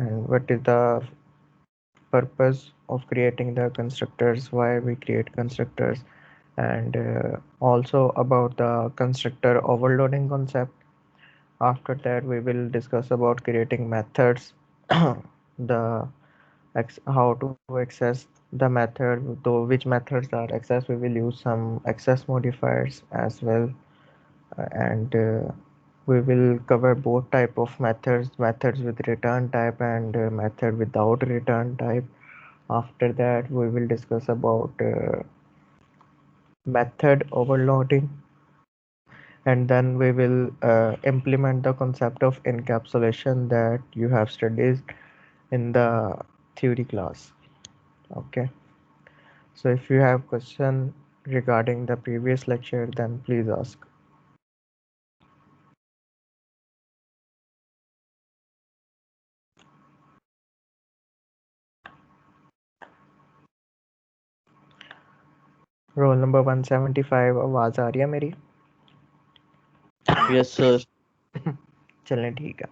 and what is the purpose of creating the constructors, why we create constructors, and also about the constructor overloading concept. After that, we will discuss about creating methods, the how to access the method, though which methods are accessed. We will use some access modifiers as well, and we will cover both type of methods with return type and method without return type. After that, we will discuss about method overloading, and then we will implement the concept of encapsulation that you have studied in the theory class. Okay, so if you have question regarding the previous lecture, then please ask. Roll number 175, आवाज आ रही है मेरी? Yes sir. चलें, ठीक है।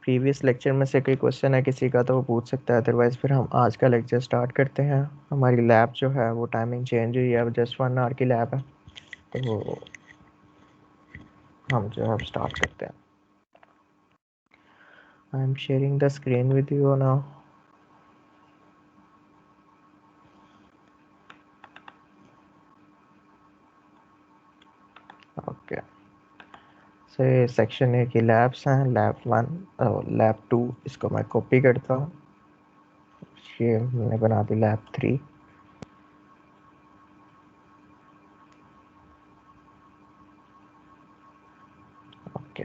Previous lecture में से कोई क्वेश्चन है किसी का तो वो पूछ सकता है, अदरवाइज फिर हम आज का लेक्चर स्टार्ट करते हैं। हमारी लैब जो है वो टाइमिंग चेंज हुई है, अब जस्ट 1 आवर की लैब है, तो हम जो है स्टार्ट करते हैं। I am sharing the screen with you now. Okay, so ये सेक्शन ए की लैब्स हैं, लैब 1 और लैब 2, इसको मैं कॉपी करता हूँ। ये मैंने बना दी लैब 3। ओके,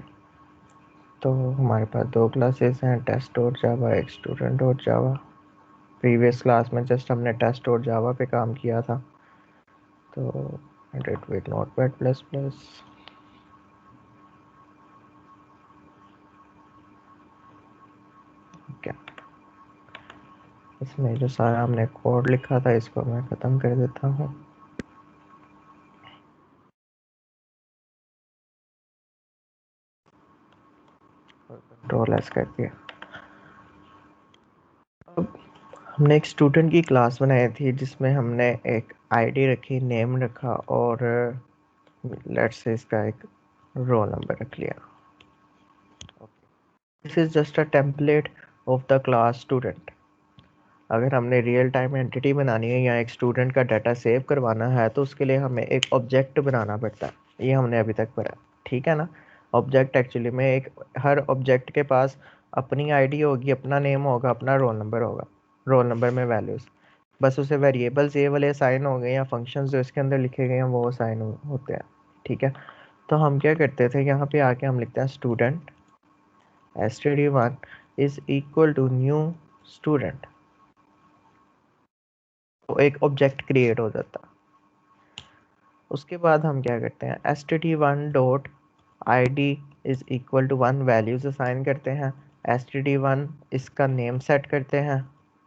तो हमारे पास 2 क्लासेस हैं, टेस्ट और जावा, एक स्टूडेंट और जावा। प्रीवियस क्लास में जस्ट हमने टेस्ट और जावा पे काम किया था, तो edit with notepad plus plus. Okay, इसमें जो सारा हमने कोड लिखा था इसको मैं ख़त्म कर देता हूँ। कंट्रोल एस कर दिया। अब हमने एक स्टूडेंट की क्लास बनाई थी जिसमें हमने एक आईडी रखी, नेम रखा और लेट्स से इसका एक रोल नंबर रख लिया। This is just a template of the class student. अगर हमने रियल टाइम एंटिटी बनानी है या एक स्टूडेंट का डाटा सेव करवाना है तो उसके लिए हमें एक ऑब्जेक्ट बनाना पड़ता है। ये हमने अभी तक पढ़ा, ठीक है ना। ऑब्जेक्ट एक्चुअली में एक, हर ऑब्जेक्ट के पास अपनी आईडी होगी, अपना नेम होगा, अपना रोल नंबर होगा, रोल नंबर में वैल्यूज़, बस उसे वेरिएबल्स ये वाले असाइन हो गए या फंक्शंस जो इसके अंदर लिखे गए हैं वो असाइन होते हैं, ठीक है। तो हम क्या करते थे, यहाँ पे आके हम लिखते हैं student std1 is equal to new student, तो एक ऑब्जेक्ट क्रिएट हो जाता। उसके बाद हम क्या करते हैं, std1 dot id is equal to 1 values assign करते हैं। std1 इसका नेम सेट करते हैं,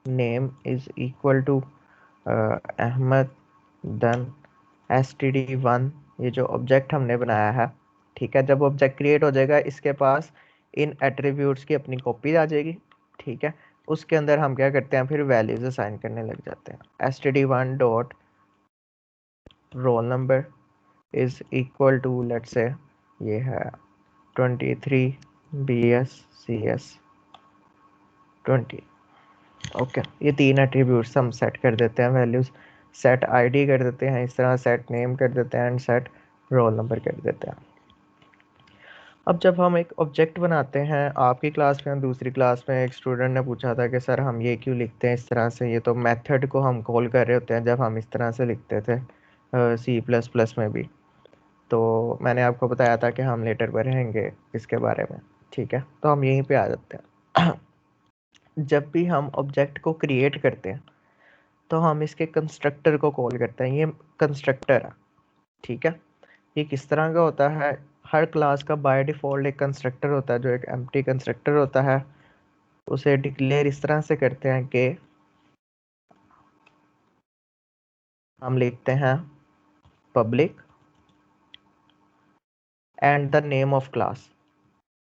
name is equal to Ahmad. Then std1 ये जो ऑब्जेक्ट हमने बनाया है, ठीक है, जब ऑब्जेक्ट क्रिएट हो जाएगा इसके पास इन एट्रीब्यूट्स की अपनी कॉपी आ जाएगी, ठीक है। उसके अंदर हम क्या करते हैं, फिर वैल्यूज असाइन करने लग जाते हैं। std1 dot roll number is equal to let's say ये है 23 BSCS 20। ओके, ये 3 एट्रीब्यूट्स हम सेट कर देते हैं, वैल्यूज सेट आईडी कर देते हैं, इस तरह सेट नेम कर देते हैं एंड सेट रोल नंबर कर देते हैं। अब जब हम एक ऑब्जेक्ट बनाते हैं, आपकी क्लास में दूसरी क्लास में एक स्टूडेंट ने पूछा था कि सर हम ये क्यों लिखते हैं इस तरह से, ये तो मेथड को हम कॉल कर रहे होते हैं जब हम इस तरह से लिखते थे C++ में भी। तो मैंने आपको बताया था कि हम लेटर पढ़ेंगे इसके बारे में, ठीक है। तो हम यहीं पे आ जाते हैं। जब भी हम ऑब्जेक्ट को क्रिएट करते हैं तो हम इसके कंस्ट्रक्टर को कॉल करते हैं, ये कंस्ट्रक्टर है, ठीक है। ये किस तरह का होता है, हर क्लास का बाय डिफ़ॉल्ट एक कंस्ट्रक्टर होता है जो एक एम्प्टी कंस्ट्रक्टर होता है। उसे डिक्लेयर इस तरह से करते हैं कि हम लिखते हैं public and the name of class,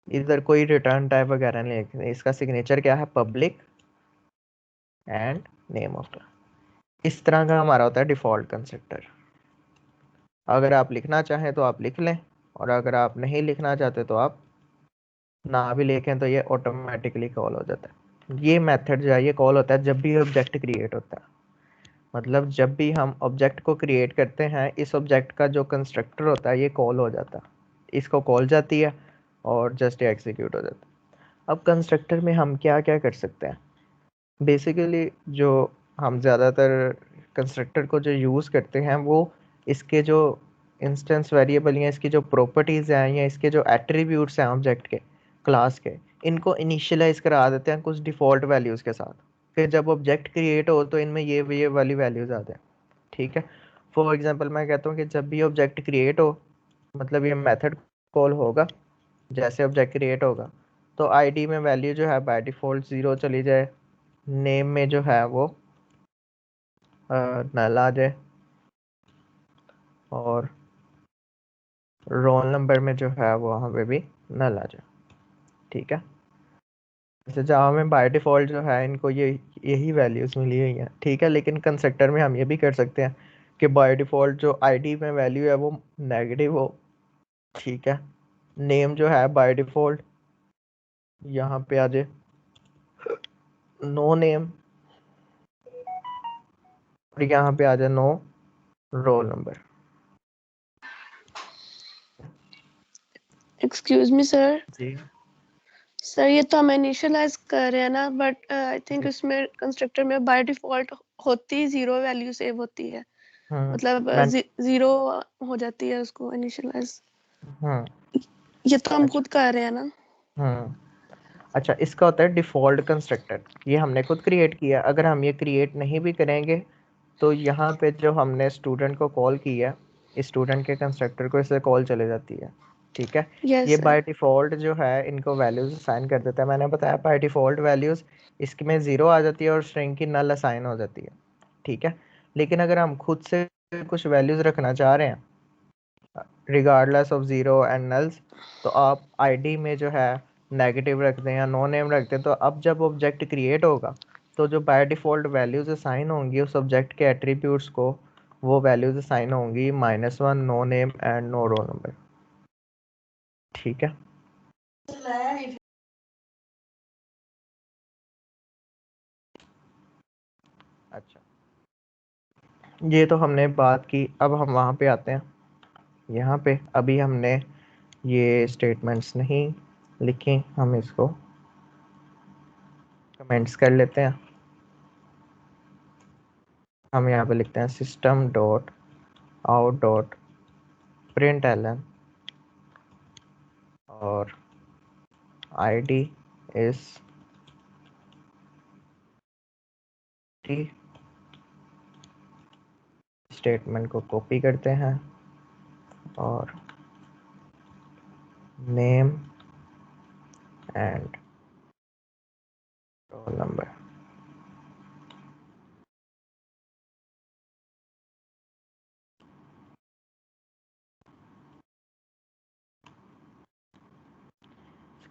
इधर कोई रिटर्न टाइप वगैरह नहीं लिखते, इसका सिग्नेचर क्या है, public and name of class. इस तरह का हमारा होता है डिफॉल्ट कंस्ट्रक्टर। अगर आप लिखना चाहें तो आप लिख लें, और अगर आप नहीं लिखना चाहते तो आप ना भी लिखें, तो ये ऑटोमेटिकली कॉल हो जाता है। ये मेथड जो है ये कॉल होता है जब भी ऑब्जेक्ट क्रिएट होता है। मतलब जब भी हम ऑब्जेक्ट को क्रिएट करते हैं, इस ऑब्जेक्ट का जो कंस्ट्रक्टर होता है ये कॉल हो जाता है, इसको कॉल जाती है और जस्ट एग्जीक्यूट हो जाता है। अब कंस्ट्रक्टर में हम क्या क्या कर सकते हैं, बेसिकली जो हम ज़्यादातर कंस्ट्रक्टर को जो यूज़ करते हैं वो इसके जो इंस्टेंस वेरिएबल या इसकी जो प्रॉपर्टीज़ हैं या इसके जो एट्रीब्यूट्स हैं ऑब्जेक्ट के, क्लास के, इनको इनिशियलाइज करा देते हैं कुछ डिफ़ॉल्ट वैल्यूज़ के साथ। फिर जब ऑब्जेक्ट क्रिएट हो तो इनमें ये वाली वैल्यूज़ आते हैं। ठीक है, फॉर एग्जांपल मैं कहता हूँ कि जब भी ऑब्जेक्ट क्रिएट हो, मतलब ये मेथड कॉल होगा जैसे ऑब्जेक्ट क्रिएट होगा, तो आईडी में वैल्यू जो है बाय डिफ़ॉल्ट 0 चली जाए, नेम में जो है वो नल आ जाए, और रोल नंबर में जो है वो वहाँ पे भी नल आ जाए। ठीक है, जैसे जावा में बाय डिफ़ॉल्ट जो है इनको ये यही वैल्यूज़ मिली हुई हैं। ठीक है, लेकिन कंस्ट्रक्टर में हम ये भी कर सकते हैं कि बाय डिफ़ॉल्ट जो आईडी में वैल्यू है वो नेगेटिव हो। ठीक है, नेम जो है बाय डिफ़ॉल्ट यहाँ पे आ जाए नो नेम, और यहाँ पे आ जाए no roll number. Excuse me sir, जी सर ये तो हम इनिशियलाइज कर रहे हैं ना, बट आई थिंक जी। इसमें कंस्ट्रक्टर में बाय डिफॉल्ट होती ही 0 वैल्यू सेव होती है, मतलब मैं 0 हो जाती है उसको इनिशियलाइज। हम्म ये तो हम अच्छा। खुद कर रहे हैं ना। हम्म अच्छा, इसका होता है डिफ़ॉल्ट कंस्ट्रक्टर, ये हमने खुद क्रिएट किया। अगर हम ये क्रिएट नहीं भी करेंगे तो यहाँ पे जो हमने स्टूडेंट को कॉल किया, इस स्टूडेंट के कंस्ट्रक्टर को इससे कॉल चले जाती है। ठीक है, यस ये सर। बाय डिफ़ॉल्ट जो है इनको वैल्यूज़ असाइन कर देता है। मैंने बताया बाय डिफ़ॉल्ट वैल्यूज़ इसमें 0 आ जाती है और स्ट्रिंग की नल असाइन हो जाती है। ठीक है, लेकिन अगर हम खुद से कुछ वैल्यूज़ रखना चाह रहे हैं regardless of zero and nulls, तो आप आईडी में जो है नेगेटिव रख दें या नो नेम रख दें, तो अब जब ऑब्जेक्ट क्रिएट होगा तो जो बाय डिफ़ॉल्ट वैल्यूज़ असाइन होंगी उस ऑब्जेक्ट के एट्रीब्यूट्स को, वो वैल्यूज़ असाइन होंगी -1 no name and no roll number. ठीक है, अच्छा, ये तो हमने बात की। अब हम वहाँ पे आते हैं, यहाँ पे अभी हमने ये स्टेटमेंट्स नहीं लिखे, हम इसको कमेंट्स कर लेते हैं। हम यहाँ पे लिखते हैं system dot out dot print L N और id इज टी। स्टेटमेंट को कॉपी करते हैं और नेम एंड रोल नंबर।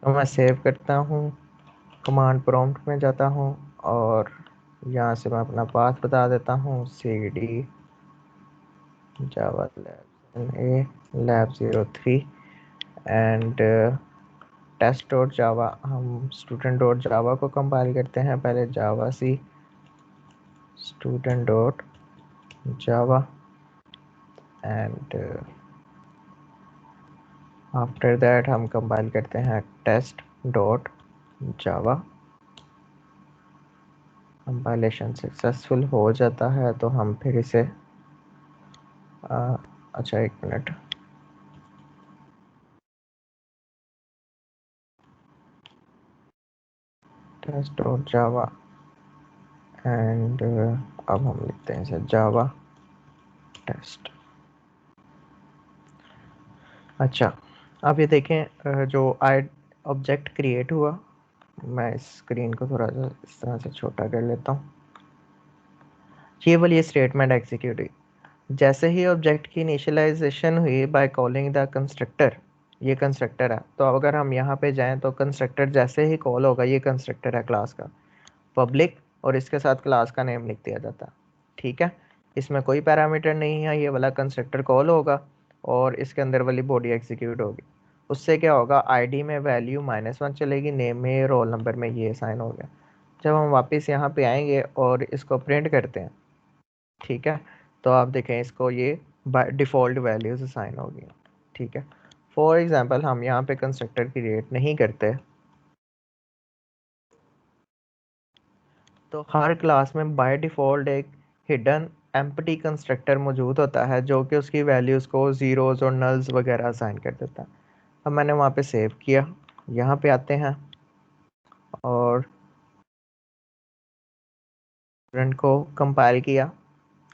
इसको मैं सेव करता हूँ, कमांड प्रॉम्प्ट में जाता हूँ और यहाँ से मैं अपना पाथ बता देता हूँ, cd java lab03 and test dot Java. हम स्टूडेंट डॉट जावा को कंपाइल करते हैं पहले, javac student dot Java and after that हम कंपाइल करते हैं test dot Java. Compilation successful हो जाता है तो हम फिर इसे अच्छा एक minute, test dot Java and अब हम लिखते हैं इसे जावा टेस्ट। अच्छा, अब ये देखें जो आई ऑब्जेक्ट क्रिएट हुआ, मैं इस स्क्रीन को थोड़ा सा इस तरह से छोटा कर लेता हूँ। ये वाली स्टेटमेंट एग्जीक्यूट हुई जैसे ही ऑब्जेक्ट की इनिशियलाइजेशन हुई बाय कॉलिंग द कंस्ट्रक्टर, ये कंस्ट्रक्टर है, तो अगर हम यहाँ पे जाएं तो कंस्ट्रक्टर जैसे ही कॉल होगा, ये कंस्ट्रक्टर है क्लास का, पब्लिक, और इसके साथ क्लास का नेम लिख दिया जाता है। ठीक है, इसमें कोई पैरामीटर नहीं है, ये वाला कंस्ट्रक्टर कॉल होगा और इसके अंदर वाली बॉडी एग्जीक्यूट होगी। उससे क्या होगा, आईडी में वैल्यू -1 चलेगी, नेम में, रोल नंबर में ये साइन हो गया। जब हम वापस यहाँ पे आएंगे और इसको प्रिंट करते हैं, ठीक है, तो आप देखें इसको ये बाय डिफ़ॉल्ट वैल्यूज असाइन हो गई। ठीक है, फॉर एग्जांपल हम यहाँ पे कंस्ट्रक्टर क्रिएट नहीं करते, तो हर क्लास में बाय डिफ़ॉल्ट एक हिडन एम्प्टी कंस्ट्रक्टर मौजूद होता है जो कि उसकी वैल्यूज़ को ज़ीरोज़ और नल्स वगैरह असाइन कर देता है। अब मैंने वहाँ पे सेव किया, यहाँ पे आते हैं और रन को कंपाइल किया।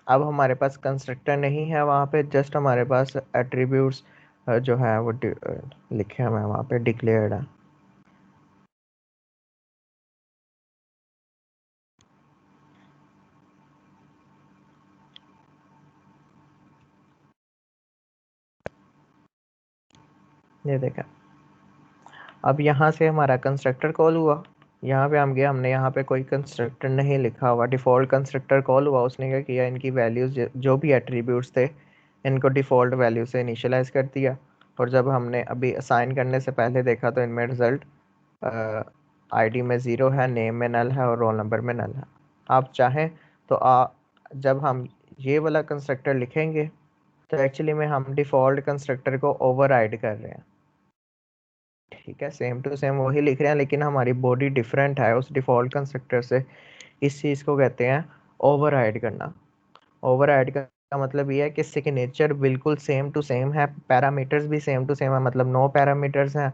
अब हमारे पास कंस्ट्रक्टर नहीं है वहाँ पे, जस्ट हमारे पास एट्रीब्यूट्स जो है वो लिखे हुए हैं वहाँ पे, डिक्लेयर्ड है। ये देखा, अब यहाँ से हमारा कंस्ट्रक्टर कॉल हुआ, यहाँ पे हम गए, हमने यहाँ पे कोई कंस्ट्रक्टर नहीं लिखा हुआ, डिफ़ॉल्ट कंस्ट्रक्टर कॉल हुआ। उसने क्या किया, इनकी वैल्यूज़ जो भी एट्रीब्यूट्स थे इनको डिफ़ॉल्ट वैल्यू से इनिशियलाइज़ कर दिया, और जब हमने अभी असाइन करने से पहले देखा तो इनमें रिज़ल्ट आईडी में 0 है, नेम में नल है और रोल नंबर में नल है। आप चाहें तो जब हम ये वाला कंस्ट्रक्टर लिखेंगे तो एक्चुअली में हम डिफ़ॉल्ट कंस्ट्रक्टर को ओवरराइड कर रहे हैं। ठीक है, सेम टू सेम वही लिख रहे हैं, लेकिन हमारी बॉडी डिफरेंट है उस डिफ़ॉल्ट कंस्ट्रक्टर से। इस चीज़ को कहते हैं ओवरराइड करना। ओवरराइड का मतलब ये है कि सिग्नेचर बिल्कुल सेम टू सेम है, पैरामीटर्स भी सेम टू सेम है, मतलब 9 पैरामीटर्स हैं,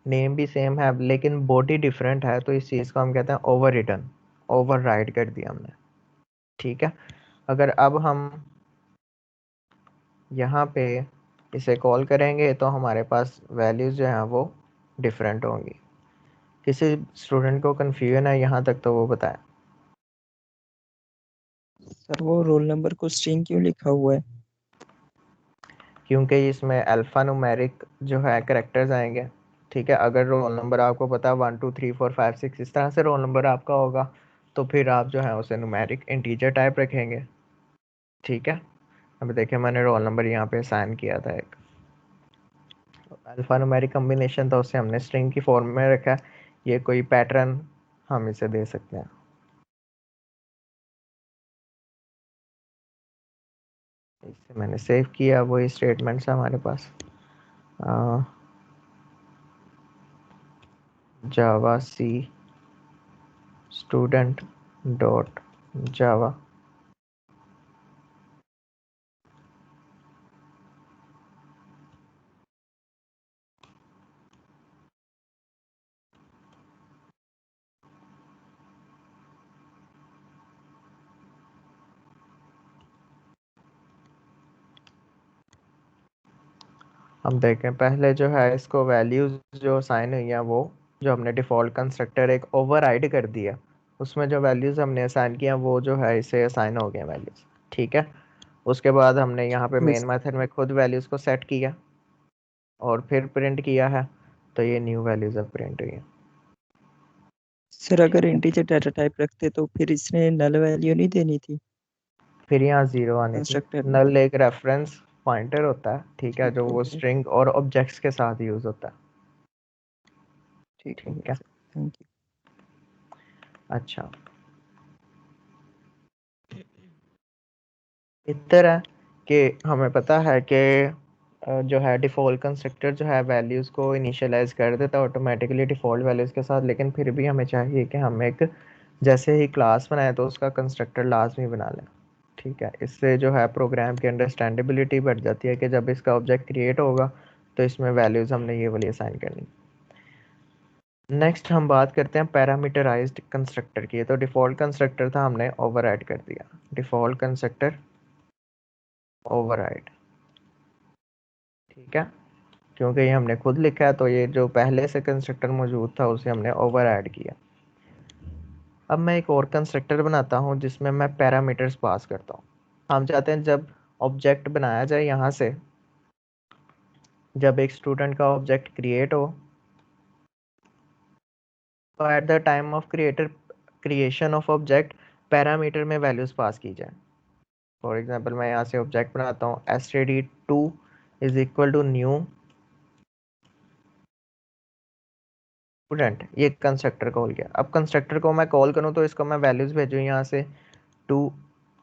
नेम भी सेम है, लेकिन बॉडी डिफरेंट है, तो इस चीज़ को हम कहते हैं ओवर रिटर्न, ओवरराइड कर दिया हमने। ठीक है, अगर अब हम यहाँ पे इसे कॉल करेंगे तो हमारे पास वैल्यूज़ जो हैं वो डिफरेंट होंगी। किसी स्टूडेंट को कन्फ्यूजन है यहाँ तक तो वो बताए। सर वो रोल नंबर को स्ट्रिंग क्यों लिखा हुआ है? क्योंकि इसमें अल्फ़ा न्यूमेरिक जो है करेक्टर्स आएंगे। ठीक है, अगर रोल नंबर आपको पता है 1 2 3 4 5 6 इस तरह से रोल नंबर आपका होगा, तो फिर आप जो है उसे न्यूमेरिक इंटीजर टाइप रखेंगे। ठीक है, अब देखिए मैंने रोल नंबर यहाँ पे असाइन किया था एक, अल्फ़ा न्यूमेरिक कम्बिनेशन था, उसे हमने स्ट्रिंग की फॉर्म में रखा। ये कोई पैटर्न हम इसे दे सकते हैं। इसे मैंने सेव किया, वही स्टेटमेंट्स है हमारे पास, जावा सी स्टूडेंट डॉट जावा। हम देखें पहले जो है इसको वैल्यूज जो साइन हुई हैं वो, जो हमने डिफ़ॉल्ट कंस्ट्रक्टर एक ओवरराइड कर दिया, उसमें जो वैल्यूज़ हमने असाइन किया वो जो है इसे असाइन हो गए वैल्यूज़। ठीक है, उसके बाद हमने यहाँ पे मेन मेथड में खुद वैल्यूज़ को सेट किया और फिर प्रिंट किया है, तो ये न्यू वैल्यूज़ अब प्रिंट हुई हैं। सर अगर इंटीजर डाटा टाइप रखते तो फिर इसने नल वैल्यू नहीं देनी थी फिर यहाँ 0 आनी थी। कंस्ट्रक्टर में? नल एक रेफरेंस पॉइंटर होता है, ठीक है, ठीक जो हो वो गया, स्ट्रिंग और ऑब्जेक्ट्स के साथ यूज़ होता है। ठीक हो ठीक गया है, सर, थैंक यू। अच्छा, इधर है कि हमें पता है कि जो है डिफ़ॉल्ट कंस्ट्रक्टर जो है वैल्यूज़ को इनिशियलाइज़ कर देता है ऑटोमेटिकली डिफ़ॉल्ट वैल्यूज़ के साथ, लेकिन फिर भी हमें चाहिए कि हम एक जैसे ही क्लास बनाए तो उसका कंस्ट्रक्टर लाजमी बना लें। ठीक है, इससे जो है प्रोग्राम की अंडरस्टैंडेबिलिटी बढ़ जाती है कि जब इसका ऑब्जेक्ट क्रिएट होगा तो इसमें वैल्यूज़ हमने ये वाली असाइन करनी। नेक्स्ट हम बात करते हैं पैरामीटराइज्ड कंस्ट्रक्टर की। तो डिफ़ॉल्ट कंस्ट्रक्टर था, हमने ओवरराइड कर दिया, डिफ़ॉल्ट कंस्ट्रक्टर ओवरराइड। ठीक है, क्योंकि ये हमने खुद लिखा है तो ये जो पहले से कंस्ट्रक्टर मौजूद था उसे हमने ओवरराइड किया। अब मैं एक और कंस्ट्रक्टर बनाता हूँ जिसमें मैं पैरामीटर्स पास करता हूँ। हम चाहते हैं जब ऑब्जेक्ट बनाया जाए यहाँ से जब एक स्टूडेंट का ऑब्जेक्ट क्रिएट हो तो eight the time of creation of object parameter में वैल्यूज पास की जाए। फॉर एग्जांपल मैं यहाँ से ऑब्जेक्ट बनाता हूँ std2 is equal to new student, ये कंस्ट्रक्टर कॉल किया। अब कंस्ट्रक्टर को मैं कॉल करूँ तो इसको मैं वैल्यूज भेजूँ यहाँ से, टू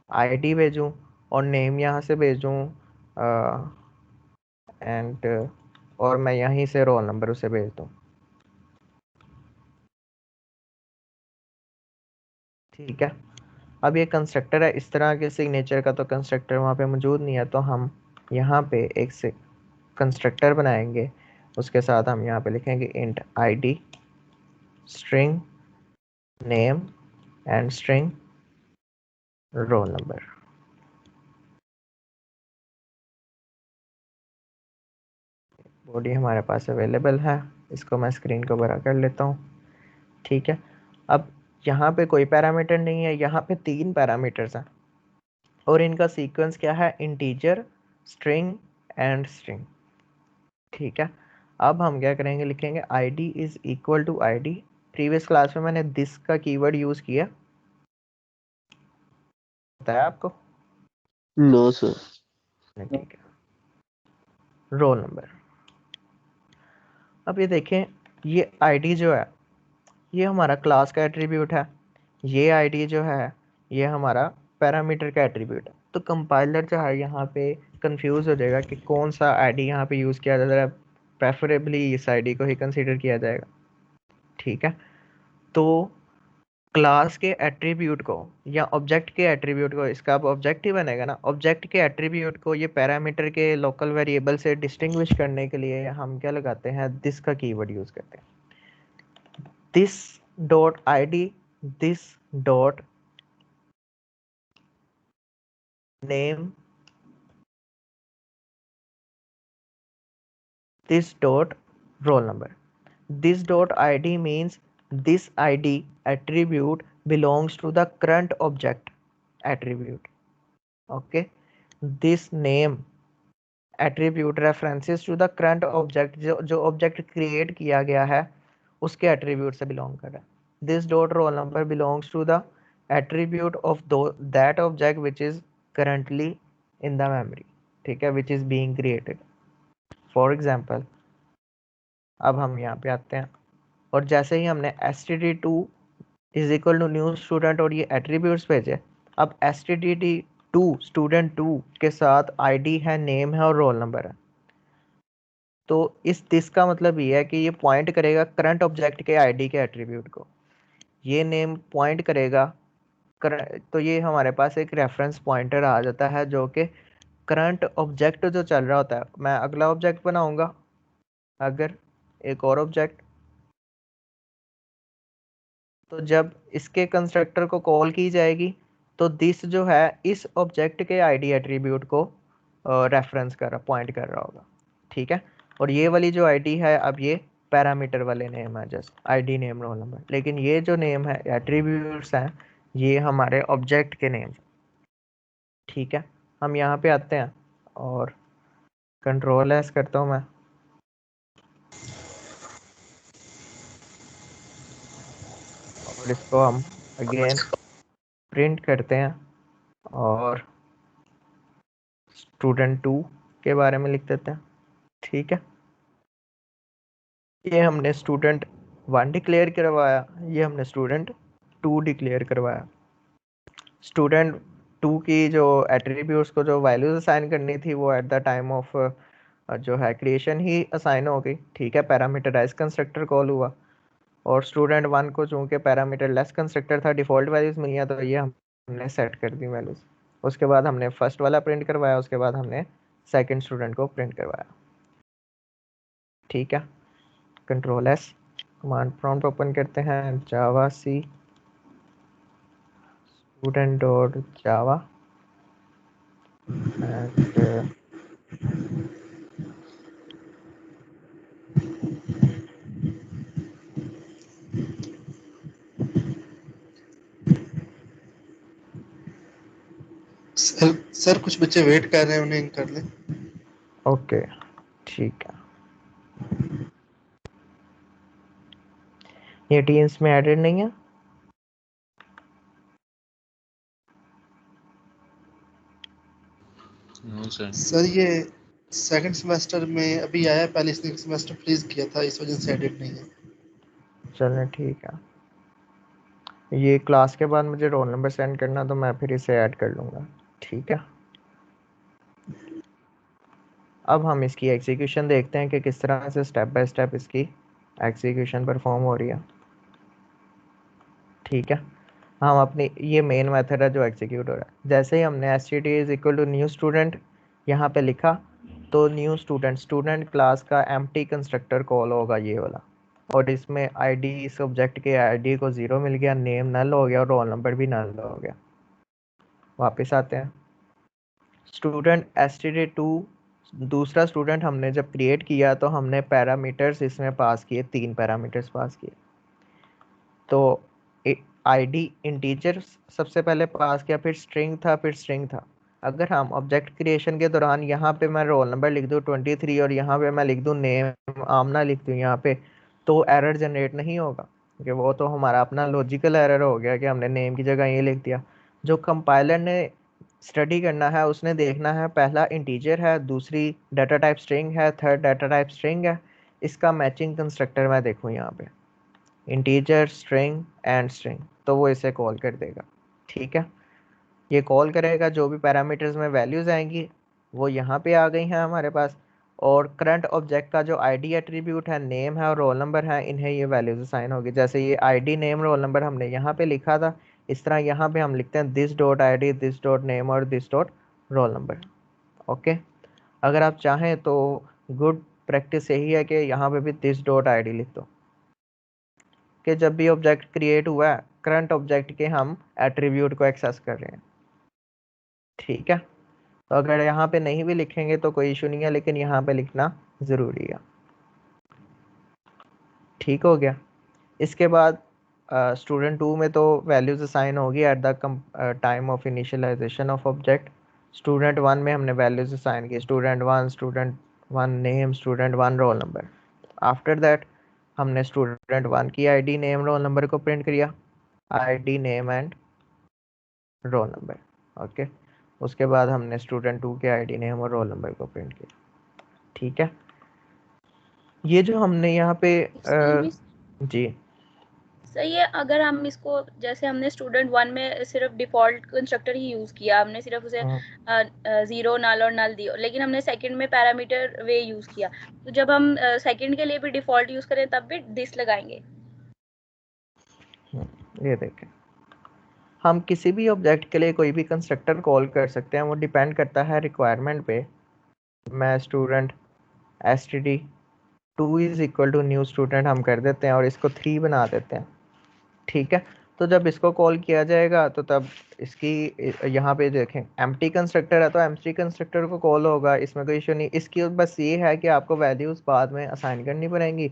id भेजूँ और नेम यहाँ से भेजूँ एंड और मैं यहीं से रोल नंबर उसे भेज दूँ। ठीक है, अब ये कंस्ट्रक्टर है, इस तरह के सिग्नेचर का तो कंस्ट्रक्टर वहाँ पे मौजूद नहीं है, तो हम यहाँ पे एक से कंस्ट्रक्टर बनाएंगे। उसके साथ हम यहाँ पे लिखेंगे int id string name and string roll number. Body हमारे पास अवेलेबल है, इसको मैं स्क्रीन को बड़ा कर लेता हूँ। ठीक है, अब यहाँ पे कोई पैरामीटर नहीं है, यहाँ पे 3 पैरामीटर्स हैं और इनका सीक्वेंस क्या है, इंटीजर स्ट्रिंग एंड स्ट्रिंग। ठीक है, अब हम क्या करेंगे, लिखेंगे id is equal to id। Previous class में मैंने दिस का कीवर्ड यूज किया, बताया आपको? No sir. ठीक है, रोल नंबर। अब ये देखें, ये id जो है ये हमारा क्लास का एट्रीब्यूट है, ये id जो है ये हमारा पैरामीटर का एट्रीब्यूट है। तो कंपाइलर जो है यहाँ पे कंफ्यूज हो जाएगा कि कौन सा id यहाँ पे यूज़ किया जाता है, प्रेफरेबली इस id को ही कंसीडर किया जाएगा। ठीक है, तो क्लास के एट्रीब्यूट को या ऑब्जेक्ट के एट्रीब्यूट को, इसका अब ऑब्जेक्ट ही बनेगा ना, ऑब्जेक्ट के एट्रीब्यूट को ये पैरामीटर के लोकल वेरिएबल से डिस्टिंग्विश करने के लिए हम क्या लगाते हैं, दिस का कीवर्ड यूज करते हैं। This dot id, this dot name, this dot roll number. This dot id means this id attribute belongs to the current object attribute. Okay, this name attribute references to the current object, जो object create किया गया है उसके attribute से belong कर रहा है। This dot roll number belongs to the attribute of that object which is currently in the memory. ठीक है, which is being created. For example, अब हम यहाँ पे आते हैं और जैसे ही हमने std2 is equal to new student और ये एट्रीब्यूट्स भेजे, अब std2 स्टूडेंट 2 के साथ id है, नेम है और रोल नंबर है। तो इस दिस का मतलब ये है कि ये पॉइंट करेगा करंट ऑब्जेक्ट के id के एट्रीब्यूट को, ये नेम पॉइंट करेगा तो ये हमारे पास एक रेफरेंस पॉइंटर आ जाता है जो कि करंट ऑब्जेक्ट जो चल रहा होता है। मैं अगला ऑब्जेक्ट बनाऊंगा, अगर एक और ऑब्जेक्ट, तो जब इसके कंस्ट्रक्टर को कॉल की जाएगी तो दिस जो है इस ऑब्जेक्ट के आईडी एट्रीब्यूट को रेफरेंस कर पॉइंट कर रहा होगा। ठीक है, और ये वाली जो आईडी है अब ये पैरामीटर वाले नेम है, just ID name roll number, लेकिन ये जो नेम है एट्रीब्यूट्स हैं ये हमारे ऑब्जेक्ट के नेम। ठीक है, हम यहाँ पे आते हैं और कंट्रोल एस करता हूँ मैं, और इसको हम अगेन प्रिंट करते हैं और स्टूडेंट 2 के बारे में लिख देते हैं। ठीक है, ये हमने स्टूडेंट 1 डिक्लेयर करवाया, ये हमने स्टूडेंट 2 डिक्लेयर करवाया। स्टूडेंट 2 की जो एट्रीब्यूट्स को जो वैल्यूज असाइन करनी थी वो एट द टाइम ऑफ जो है क्रिएशन ही असाइन हो गई। ठीक है, पैरामीटराइज कंस्ट्रक्टर कॉल हुआ और स्टूडेंट 1 को चूंकि पैरामीटर लेस कंस्ट्रक्टर था, डिफॉल्ट वैल्यूज मिली हैं, तो ये हमने सेट कर दी वैल्यूज। उसके बाद हमने फर्स्ट वाला प्रिंट करवाया, उसके बाद हमने सेकंड स्टूडेंट को प्रिंट करवाया। ठीक है, control S, command prompt open करते हैं, javac student dot Java and sir कुछ बच्चे वेट कर रहे हैं, उन्हें कर ले। ओके, ठीक है। ये टीम्स में एडेड नहीं है? No sir. सर ये सेकंड सेमेस्टर में अभी आया, पहले सेमेस्टर फ्रीज किया था, इस वजह से एडिट नहीं है। चलो ठीक है, ये क्लास के बाद मुझे रोल नंबर सेंड करना तो मैं फिर इसे ऐड कर लूँगा। ठीक है, अब हम इसकी एग्जीक्यूशन देखते हैं कि किस तरह से स्टेप बाय स्टेप इसकी एग्जीक्यूशन परफॉर्म हो रही है। ठीक है, हम अपनी ये मेन मेथड है जो एग्जीक्यूट हो रहा है। जैसे ही हमने std is equal to new student यहाँ पे लिखा तो न्यू स्टूडेंट क्लास का एम्प्टी कंस्ट्रक्टर कॉल होगा ये वाला, और इसमें आईडी, इस ऑब्जेक्ट के आईडी को 0 मिल गया, नेम नल हो गया और रोल नंबर भी नल हो गया। वापस आते हैं, स्टूडेंट std2 दूसरा स्टूडेंट हमने जब क्रिएट किया तो हमने पैरामीटर्स इसमें पास किए, 3 पैरामीटर्स पास किए। तो आईडी इंटीजर सबसे पहले पास किया, फिर स्ट्रिंग था। अगर हम ऑब्जेक्ट क्रिएशन के दौरान यहाँ पे मैं रोल नंबर लिख दूँ 23 और यहाँ पे मैं लिख दूँ नेम आमना लिख दूँ यहाँ पे, तो एरर जनरेट नहीं होगा, क्योंकि वो तो हमारा अपना लॉजिकल एरर हो गया कि हमने नेम की जगह ये लिख दिया। जो कंपाइलर ने स्टडी करना है उसने देखना है, पहला इंटीजर है, दूसरी डाटा टाइप स्ट्रिंग है, थर्ड डाटा टाइप स्ट्रिंग है, इसका मैचिंग कंस्ट्रक्टर मैं देखूँ यहाँ पे इंटीजर, स्ट्रिंग एंड स्ट्रिंग, तो वो इसे कॉल कर देगा। ठीक है, ये कॉल करेगा, जो भी पैरामीटर्स में वैल्यूज आएंगी वो यहाँ पे आ गई हैं हमारे पास, और करंट ऑब्जेक्ट का जो आईडी एट्रीब्यूट है, नेम है और रोल नंबर है, इन्हें ये वैल्यूज असाइन होगी। जैसे ये आईडी, नेम, रोल नंबर हमने यहाँ पे लिखा था, इस तरह यहाँ पे हम लिखते हैं this dot ID, this dot name और this dot roll number. Okay, अगर आप चाहें तो गुड प्रैक्टिस यही है कि यहाँ पे भी दिस डॉट आईडी लिख दो, कि जब भी ऑब्जेक्ट क्रिएट हुआ है करंट ऑब्जेक्ट के हम एट्रीब्यूट को एक्सेस कर रहे हैं। ठीक है, तो अगर यहाँ पे नहीं भी लिखेंगे तो कोई इशू नहीं है, लेकिन यहाँ पे लिखना ज़रूरी है। ठीक हो गया। इसके बाद स्टूडेंट 2 में तो वैल्यूज असाइन होगी at the time of initialization of object. Student 1 में हमने वैल्यूज असाइन की, student 1 name, student 1 roll number. After that हमने स्टूडेंट 1 की आईडी, नेम, रोल नंबर को प्रिंट किया, ID, name and roll number. Okay, उसके बाद हमने स्टूडेंट 2 के आईडी, नेम और रोल नंबर को प्रिंट किया। ठीक है, ये जो हमने यहाँ पे जी सही है। अगर हम इसको, जैसे हमने स्टूडेंट 1 में सिर्फ डिफॉल्ट कंस्ट्रक्टर ही यूज किया, हमने सिर्फ उसे 0, नल और नल दिया, लेकिन हमने सेकंड में पैरामीटर वे यूज किया, तो जब हम सेकंड के लिए भी डिफॉल्ट यूज करें तब भी दिस लगाएंगे। ये देखें, हम किसी भी ऑब्जेक्ट के लिए कोई भी कंस्ट्रक्टर कॉल कर सकते हैं, वो डिपेंड करता है रिक्वायरमेंट पे। मैं student std2 is equal to new student हम कर देते हैं और इसको 3 बना देते हैं। ठीक है, तो जब इसको कॉल किया जाएगा तो तब इसकी यहाँ पे देखें एम्प्टी कंस्ट्रक्टर है तो एम्प्टी कंस्ट्रक्टर को कॉल होगा, इसमें कोई इशू नहीं। इसकी बस ये है कि आपको वैल्यूज़ बाद में असाइन करनी पड़ेंगी।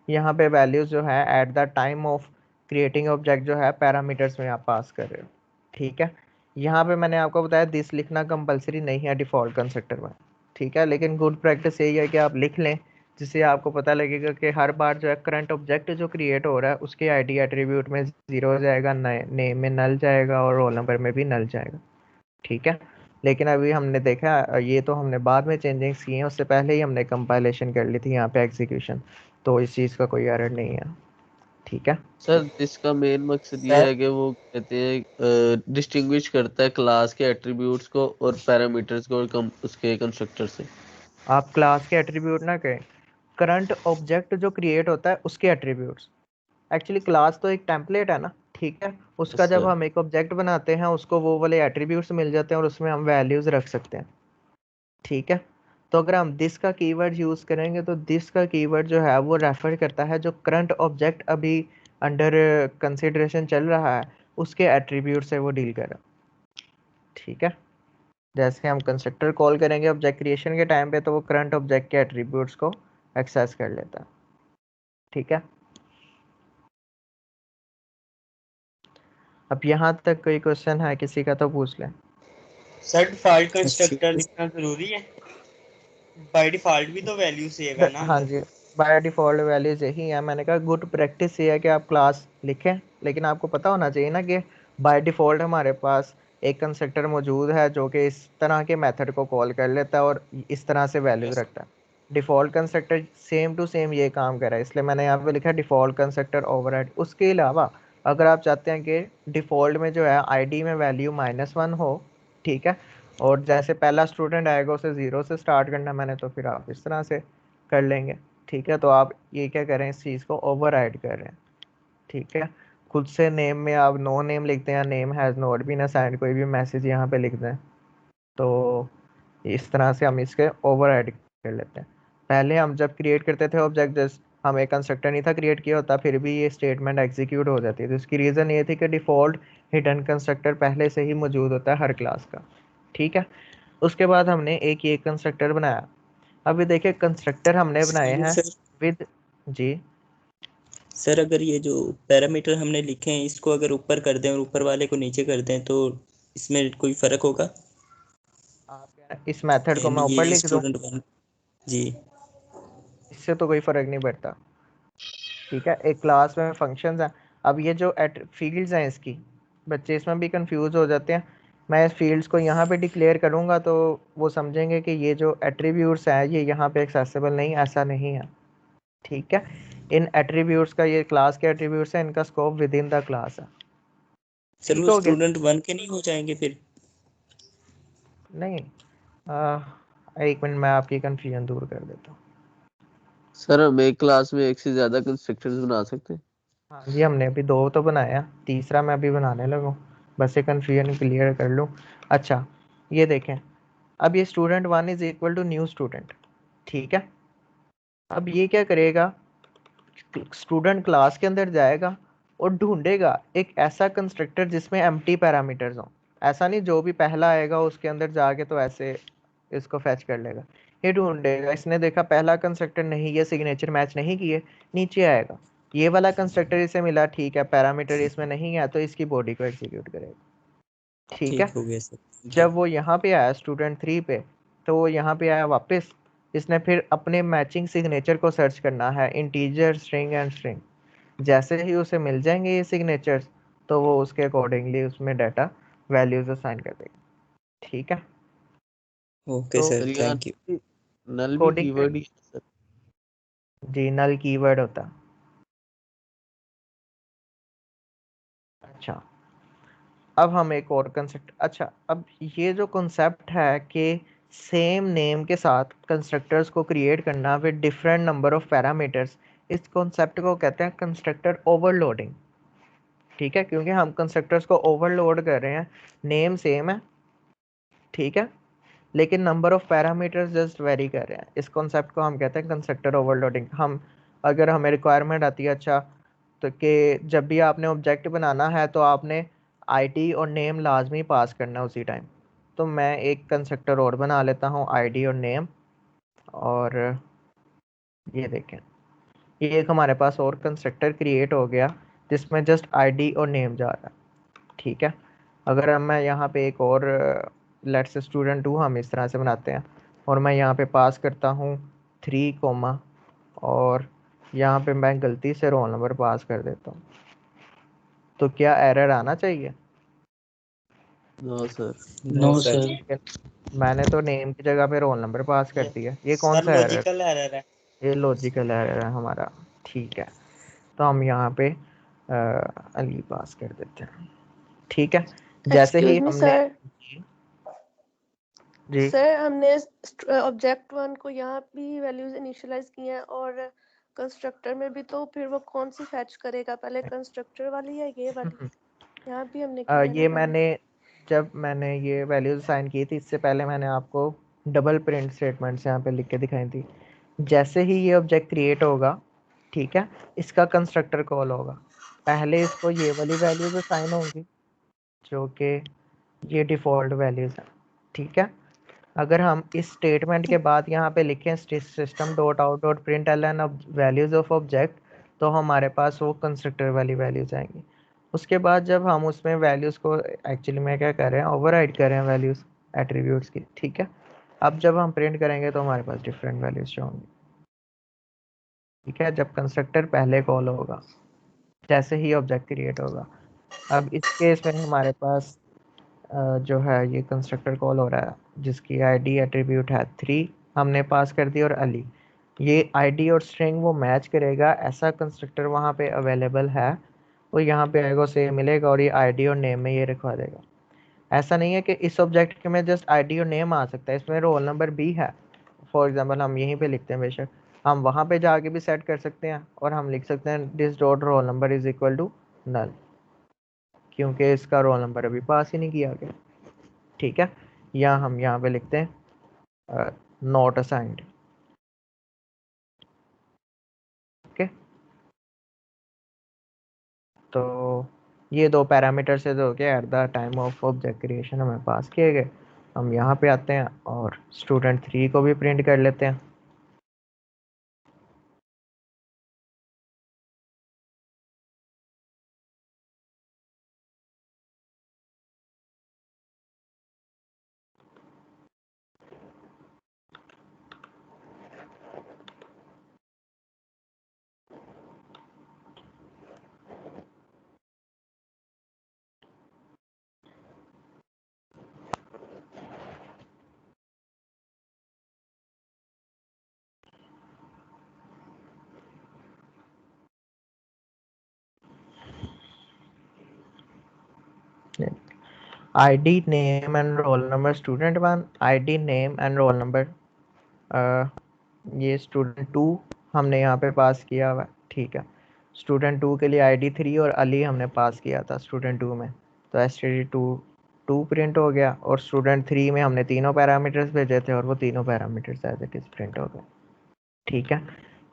यहाँ पे वैल्यूज़ जो है eight the time of creating object जो है पैरामीटर्स में आप पास कर रहे हो। ठीक है, यहाँ पे मैंने आपको बताया दिस लिखना कंपलसरी नहीं है डिफ़ॉल्ट कंस्ट्रक्टर में। ठीक है, लेकिन गुड प्रैक्टिस यही है कि आप लिख लें, जिससे आपको पता लगेगा कि हर बार जो है करंट ऑब्जेक्ट जो क्रिएट हो रहा है उसके आईडी एट्रीब्यूट में 0 हो जाएगा, नेम में नल जाएगा और रोल नंबर में भी नल जाएगा। ठीक है, लेकिन अभी हमने देखा ये तो हमने बाद में चेंजिंग्स किए हैं, उससे पहले ही हमने कंपाइलेशन कर ली थी यहाँ पे एग्जीक्यूशन, तो इस चीज़ का कोई एरर नहीं है। ठीक है सर, इसका मेन मकसद ये है कि वो कहते हैं डिस्टिंग्विश करता है क्लास के एट्रीब्यूट्स को और पैरामीटर्स को और उसके कंस्ट्रक्टर से। आप क्लास के एट्रीब्यूट ना कहें, करंट ऑब्जेक्ट जो क्रिएट होता है उसके एट्रीब्यूट्स। एक्चुअली क्लास तो एक टेम्पलेट है ना, ठीक है, उसका जब हम एक ऑब्जेक्ट बनाते हैं उसको वो वाले एट्रीब्यूट्स मिल जाते हैं और उसमें हम वैल्यूज रख सकते हैं। ठीक है, तो अगर हम दिस का कीवर्ड यूज करेंगे तो दिस का कीवर्ड जो है वो रेफर करता है जो करंट ऑब्जेक्ट अभी अंडर कंसिडरेशन चल रहा है उसके एट्रीब्यूट से वो डील कर रहा है। ठीक है, जैसे हम कंस्ट्रक्टर कॉल करेंगे ऑब्जेक्ट क्रिएशन के टाइम पे तो वो करंट ऑब्जेक्ट के एट्रीब्यूट्स को एक्सेस कर लेता है। ठीक है, अब यहाँ तक कोई क्वेश्चन है किसी का तो पूछ लें। सर डिफॉल्ट कंस्ट्रक्टर लिखना जरूरी है? बाय डिफॉल्ट भी तो वैल्यू सेव है ना हाँ अंदर। जी, बाय डिफ़ॉल्ट वैल्यूज यही है। मैंने कहा गुड प्रैक्टिस ये है कि आप क्लास लिखें, लेकिन आपको पता होना चाहिए ना कि बाय डिफ़ॉल्ट हमारे पास एक कंस्ट्रक्टर मौजूद है जो कि इस तरह के मेथड को कॉल कर लेता है और इस तरह से वैल्यूज रखता है। Default constructor same to same ये काम कर रहा है, इसलिए मैंने यहाँ पे लिखा है डिफ़ॉल्ट कंस्ट्रक्टर ओवरराइड। उसके अलावा अगर आप चाहते हैं कि डिफ़ॉल्ट में जो है आईडी में वैल्यू -1 हो, ठीक है, और जैसे पहला स्टूडेंट आएगा उसे 0 से स्टार्ट करना मैंने, तो फिर आप इस तरह से कर लेंगे, ठीक है। तो आप ये क्या करें, इस चीज़ को ओवरराइड कर रहे हैं, ठीक है। खुद से नेम में आप नो नेम लिखते हैं, name has not been assigned, कोई भी मैसेज यहाँ पे लिख दें, तो इस तरह से हम इसके ओवरराइड कर लेते हैं। पहले हम जब क्रिएट करते थे ऑब्जेक्ट, जस्ट हम एक कंस्ट्रक्टर नहीं था क्रिएट किया होता, फिर भी ये स्टेटमेंट एग्जीक्यूट हो जाती है। तो इसकी रीज़न ये थी कि डिफ़ॉल्ट हिडन कंस्ट्रक्टर पहले से ही मौजूद होता है हर क्लास का, ठीक है। उसके बाद हमने एक ये कंस्ट्रक्टर बनाया। अभी देखिए कंस्ट्रक्टर हमने बनाए हैं सर विद, जी सर अगर ये जो पैरामीटर हमने लिखे हैं इसको अगर ऊपर कर दें और ऊपर वाले को नीचे कर दें तो इसमें कोई फर्क होगा? आप इस मेथड को मैं ऊपर ये लिख दूं, स्टूडेंट 1 जी इससे तो कोई फ़र्क नहीं पड़ता, ठीक है। एक क्लास में फंक्शंस हैं। अब ये जो फील्ड्स हैं इसकी, बच्चे इसमें भी कंफ्यूज हो जाते हैं। मैं इस फील्ड्स को यहाँ पे डिक्लेयर करूँगा तो वो समझेंगे कि ये जो एट्रीब्यूट्स हैं ये यहाँ पे एक्सेसिबल नहीं, ऐसा नहीं है, ठीक है। इन एट्रीब्यूट्स का, ये क्लास के एट्रीब्यूट्स हैं, इनका scope with in the class है, सर ठीक वो हो गया। स्टूडेंट 1 के नहीं हो जाएंगे फिर? नहीं, एक मिनट मैं आपकी कन्फ्यूजन दूर कर देता हूँ। सर हम एक क्लास में एक से ज्यादा कंस्ट्रक्टर्स बना सकते हैं? हाँ जी, हमने अभी 2 तो बनाया, तीसरा मैं अभी बनाने लगा हूँ, बस ये कन्फ्यूजन क्लियर कर लूँ। अच्छा, ये देखें, अब ये student 1 is equal to new student, ठीक है। अब ये क्या करेगा, स्टूडेंट क्लास के अंदर जाएगा और ढूंढेगा एक ऐसा कंस्ट्रक्टर जिसमें एम्प्टी पैरामीटर्स हों। ऐसा नहीं जो भी पहला आएगा उसके अंदर जाके तो ऐसे इसको फैच कर लेगा, ये ढूंढेगा। इसने देखा पहला कंस्ट्रक्टर नहीं, ये सिग्नेचर मैच नहीं किए, नीचे आएगा, ये वाला कंस्ट्रक्टर इसे मिला, ठीक है, पैरामीटर इसमें नहीं है तो इसकी बॉडी को एग्जीक्यूट करेगा, ठीक है। ठीक हो गया सर, थैंक यू। जब वो यहाँ पे आया स्टूडेंट 3 पे, तो वो यहाँ पे आया वापस, इसने फिर अपने मैचिंग सिग्नेचर को सर्च करना है, इंटीजर, स्ट्रिंग एंड स्ट्रिंग। जैसे ही उसे मिल जाएंगे ये सिग्नेचर्स, तो वो उसके अकॉर्डिंगली उसमें डाटा वैल्यूज असाइन कर देगा, ठीक है। ओके तो सर, सर यहाँ थैंक यू। नल भी कोडिंग पे, कीवर्ड ही है सर? जी नल कीवर्ड होता है। अच्छा, अब हम एक और कंसेप्ट, अच्छा अब ये जो कॉन्सेप्ट है कि सेम नेम के साथ कंस्ट्रक्टर्स को क्रिएट करना with different number of parameters, इस कॉन्सेप्ट को कहते हैं कंस्ट्रक्टर ओवरलोडिंग, ठीक है। क्योंकि हम कंस्ट्रक्टर्स को ओवरलोड कर रहे हैं, नेम सेम है, ठीक है, लेकिन number of parameters just very कर रहे हैं। इस कॉन्सेप्ट को हम कहते हैं कंस्ट्रक्टर ओवरलोडिंग। हम अगर हमें रिक्वायरमेंट आती है, अच्छा तो कि जब भी आपने ऑब्जेक्ट बनाना है तो आपने आईडी और नेम लाजमी पास करना है उसी टाइम, तो मैं एक कंस्ट्रक्टर और बना लेता हूँ आईडी और नेम, और ये देखें, ये एक हमारे पास और कंस्ट्रक्टर क्रिएट हो गया जिसमें जस्ट आईडी और नेम जा रहा है, ठीक है। अगर हम मैं यहाँ पे एक और लेट्स स्टूडेंट 2 हम इस तरह से बनाते हैं, और मैं यहाँ पे पास करता हूँ 3 कोमा, और यहाँ पे मैं गलती से रोल नंबर पास कर देता हूँ, तो क्या एरर आना चाहिए? No sir. No sir. लेकिन मैंने तो नेम की जगह पे रोल नंबर पास कर दिया, ये कौन सर सा एरर? लॉजिकल एरर है। ये लॉजिकल एरर है हमारा, ठीक है। तो हम यहाँ पे अली पास कर देते हैं, ठीक है। जैसे ही एक्सक्यूज मी हमने, सर, जी सर हमने ऑब्जेक्ट 1 को यहाँ भी वैल्यूज इनिशियलाइज की हैं और कंस्ट्रक्टर में भी, तो फिर वो कौन सी फैच करेगा, पहले कंस्ट्रक्टर वाली या ये वाली? यहाँ भी हमने की है ये ना मैंने, जब मैंने ये वैल्यूज असाइन की थी इससे पहले मैंने आपको डबल प्रिंट स्टेटमेंट्स यहाँ पे लिख के दिखाई थी। जैसे ही ये ऑब्जेक्ट क्रिएट होगा, ठीक है, इसका कंस्ट्रक्टर कॉल होगा, पहले इसको ये वाली वैल्यूज असाइन होंगी जो कि ये डिफ़ॉल्ट वैल्यूज हैं, ठीक है। अगर हम इस स्टेटमेंट के बाद यहाँ पे लिखें system dot out dot print L N values of object, तो हमारे पास वो कंस्ट्रक्टर वाली वैल्यूज आएंगी। उसके बाद जब हम उसमें वैल्यूज़ को एक्चुअली में क्या कर रहे हैं, ओवरराइड कर रहे हैं वैल्यूज़ एट्रीब्यूट्स की, ठीक है। अब जब हम प्रिंट करेंगे तो हमारे पास डिफरेंट वैल्यूज़ होंगी। ठीक है, जब कंस्ट्रक्टर पहले कॉल होगा, जैसे ही ऑब्जेक्ट क्रिएट होगा। अब इस केस में हमारे पास जो है ये कंस्ट्रक्टर कॉल हो रहा है जिसकी आईडी एट्रीब्यूट है 3 हमने पास कर दी, और अली, ये आईडी और स्ट्रिंग वो मैच करेगा, ऐसा कंस्ट्रक्टर वहाँ पे अवेलेबल है, वो यहाँ पे आएगा, उसे मिलेगा और ये आईडी और नेम में ये रखवा देगा। ऐसा नहीं है कि इस ऑब्जेक्ट में जस्ट आईडी और नेम आ सकता है, इसमें रोल नंबर भी है। फॉर एग्जांपल हम यहीं पे लिखते हैं, बेशक हम वहाँ पे जाके भी सेट कर सकते हैं, और हम लिख सकते हैं this dot roll number is equal to null, क्योंकि इसका रोल नंबर अभी पास ही नहीं किया गया। ठीक है, या हम यहाँ पे लिखते हैं नॉट असाइंड। ओके, तो ये दो पैरामीटर से जो कि eight the time of object creation हमें पास किए गए। हम यहाँ पे आते हैं और स्टूडेंट 3 को भी प्रिंट कर लेते हैं। ID name and roll number student 1, ID name and roll number ये स्टूडेंट 2 हमने यहाँ पे पास किया हुआ है। ठीक है, स्टूडेंट 2 के लिए ID 3 और अली हमने पास किया था स्टूडेंट 2 में, तो std2 प्रिंट हो गया, और स्टूडेंट 3 में हमने तीनों पैरामीटर्स भेजे थे और वो तीनों parameters as it is print हो गए। ठीक है,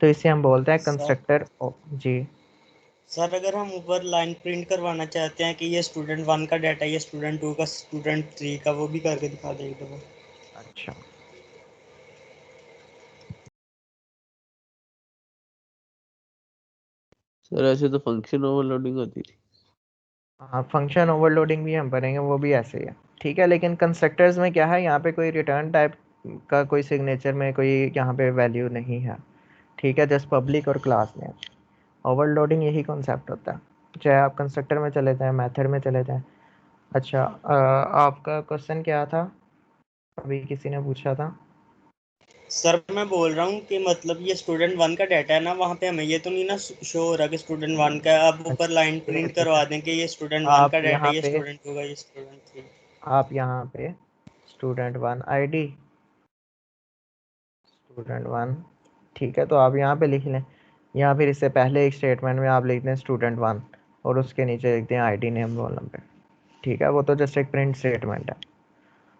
तो इसे हम बोलते हैं सर कंस्ट्रक्टर। जी सर अगर हम ऊपर लाइन प्रिंट करवाना चाहते हैं कि ये स्टूडेंट 1 का डाटा, ये स्टूडेंट 2 का, स्टूडेंट 3 का, वो भी करके दिखा दें एक दफा। अच्छा, सर ऐसे तो फंक्शन ओवरलोडिंग होती थी। हाँ, फंक्शन ओवरलोडिंग भी हम करेंगे, वो भी ऐसे ही है। ठीक है, लेकिन कंस्ट्रक्टर्स में क्या है, यहाँ पे कोई रिटर्न टाइप का कोई सिग्नेचर में कोई यहाँ पे वैल्यू नहीं है। ठीक है, जस्ट पब्लिक और क्लास में ओवरलोडिंग यही कॉन्सेप्ट होता है। चाहे आप कंस्ट्रक्टर में चले जाएं, मेथड में चले जाएं। अच्छा, आपका क्वेश्चन क्या था, अभी किसी ने पूछा था? सर मैं बोल रहा हूँ कि मतलब ये स्टूडेंट 1 का डाटा है ना, वहाँ पे हमें ये तो नहीं ना शो हो रहा कि स्टूडेंट 1 का है। आप ऊपर लाइन ठीक है, प्रिंट ठीक है, करवा दें कि ये स्टूडेंट 1 आप का डाटा है, यहाँ ये पे स्टूडेंट 2 का, ये स्टूडेंट 3। आप यहाँ पे स्टूडेंट 1 ID स्टूडेंट 1, ठीक है, तो आप यहाँ पे लिख लें, या फिर इससे पहले एक स्टेटमेंट में आप लिख दें स्टूडेंट 1 और उसके नीचे लिख दें ID नेम रोल नंबर। ठीक है, वो तो जस्ट एक प्रिंट स्टेटमेंट है।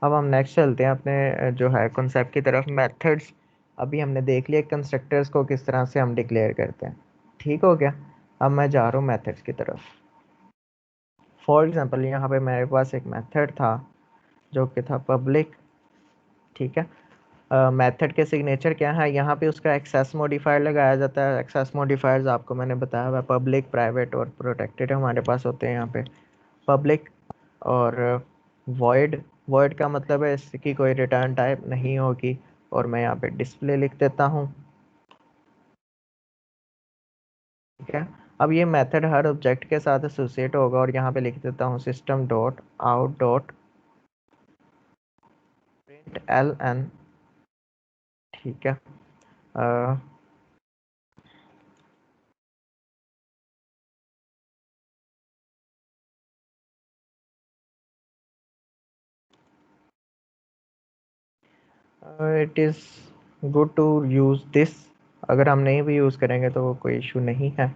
अब हम नेक्स्ट चलते हैं अपने जो है कॉन्सेप्ट की तरफ, मेथड्स। अभी हमने देख लिया कंस्ट्रक्टर्स को किस तरह से हम डिक्लेयर करते हैं। ठीक हो गया, अब मैं जा रहा हूँ मेथड्स की तरफ। फॉर एग्जांपल यहाँ पे मेरे पास एक मेथड था जो कि था पब्लिक। ठीक है, मेथड के सिग्नेचर क्या है, यहाँ पे उसका एक्सेस मॉडिफायर लगाया जाता है। एक्सेस मॉडिफायर्स आपको मैंने बताया हुआ, पब्लिक, प्राइवेट और प्रोटेक्टेड हमारे पास होते हैं यहाँ पे। पब्लिक और वॉइड, वॉइड का मतलब है इसकी कोई रिटर्न टाइप नहीं होगी, और मैं यहाँ पे डिस्प्ले लिख देता हूँ। ठीक है, अब ये मेथड हर ऑब्जेक्ट के साथ एसोसिएट होगा, और यहाँ पे लिख देता हूँ system dot out dot print LN। ठीक है, it is good to use this. अगर हम नहीं भी यूज़ करेंगे तो वो कोई इशू नहीं है।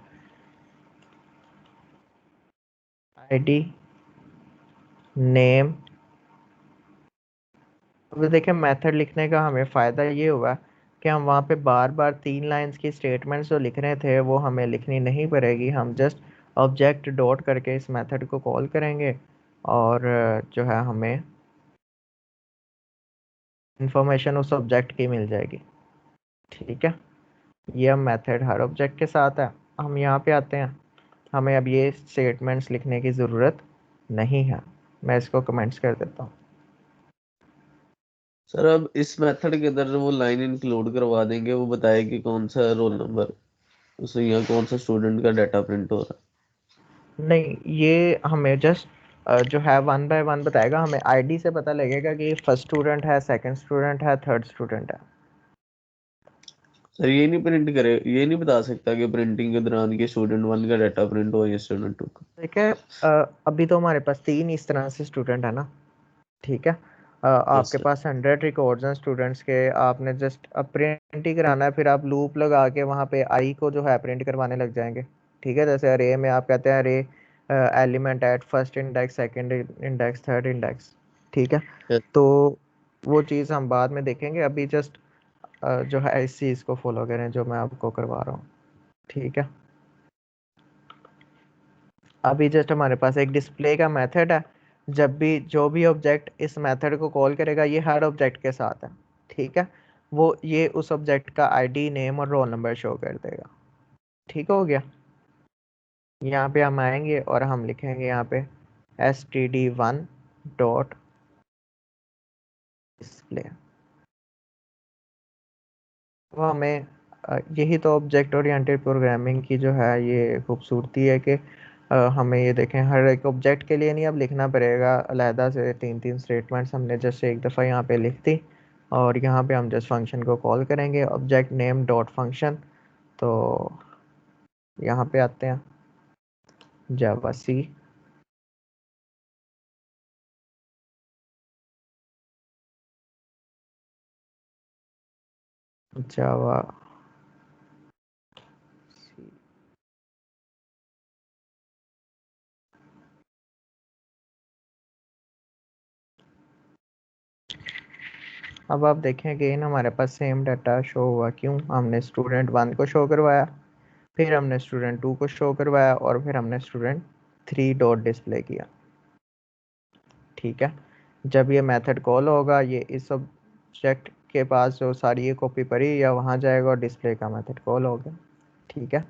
ID नेम, अब देखिए मेथड लिखने का हमें फ़ायदा ये हुआ कि हम वहाँ पे बार बार 3 लाइंस की स्टेटमेंट्स जो लिख रहे थे वो हमें लिखनी नहीं पड़ेगी। हम जस्ट ऑब्जेक्ट डॉट करके इस मेथड को कॉल करेंगे, और जो है हमें इंफॉर्मेशन उस ऑब्जेक्ट की मिल जाएगी। ठीक है, ये अब मेथड हर ऑब्जेक्ट के साथ है। हम यहाँ पे आते हैं, हमें अब ये स्टेटमेंट्स लिखने की ज़रूरत नहीं है। मैं इसको कमेंट्स कर देता हूँ। सर अब इस मेथड के अंदर वो लाइन इंक्लूड करवा देंगे, वो बताएगी कौन सा रोल नंबर। तो यहाँ कौन सा स्टूडेंट का डाटा प्रिंट हो रहा है? नहीं, ये हमें जस्ट जो है 1 बाय 1 बताएगा। हमें आईडी से पता लगेगा कि फर्स्ट स्टूडेंट है, सेकंड स्टूडेंट है, थर्ड स्टूडेंट है। सर ये नहीं प्रिंट करे, ये नहीं बता सकता कि प्रिंटिंग के दौरान के स्टूडेंट 1 का डाटा प्रिंट हो या स्टूडेंट 2 का? ठीक है, अभी तो हमारे पास 3 इस तरह से स्टूडेंट है ना। ठीक है, आपके सर। पास 100 रिकॉर्ड्स हैं स्टूडेंट्स के, आपने जस्ट अब प्रिंट ही कराना है, फिर आप लूप लगा के वहाँ पे आई को जो है प्रिंट करवाने लग जाएंगे। ठीक है, जैसे अरे में आप कहते हैं अरे element at first index, second index, third index. ठीक है, Yes. तो वो चीज़ हम बाद में देखेंगे। अभी जस्ट जो है इस चीज़ को फॉलो करें जो मैं आपको करवा रहा हूँ। ठीक है, अभी जस्ट हमारे पास एक डिस्प्ले का मेथड है। जब भी जो भी ऑब्जेक्ट इस मेथड को कॉल करेगा, ये हर ऑब्जेक्ट के साथ है। ठीक है, वो ये उस ऑब्जेक्ट का आईडी, नेम और रोल नंबर शो कर देगा। ठीक हो गया। यहाँ पे हम आएंगे और हम लिखेंगे यहाँ पे std1 डॉट डिस्प्ले। वो हमें यही तो ऑब्जेक्ट ओरिएंटेड प्रोग्रामिंग की जो है ये खूबसूरती है कि हमें ये देखें हर एक ऑब्जेक्ट के लिए नहीं अब लिखना पड़ेगा अलहदा से 3-3 स्टेटमेंट्स। हमने जस्ट एक दफ़ा यहाँ पे लिख दी और यहाँ पे हम जस्ट फंक्शन को कॉल करेंगे, ऑब्जेक्ट नेम डॉट फंक्शन। तो यहाँ पे आते हैं जावा सी, जावा सी। अब आप देखें अगेन हमारे पास सेम डाटा शो हुआ। क्यों? हमने स्टूडेंट 1 को शो करवाया, फिर हमने स्टूडेंट 2 को शो करवाया और फिर हमने स्टूडेंट 3 डॉट डिस्प्ले किया। ठीक है, जब ये मेथड कॉल होगा ये इस ऑब्जेक्ट के पास जो सारी ये कॉपी पड़ी या वहाँ जाएगा और डिस्प्ले का मेथड कॉल होगा। ठीक है,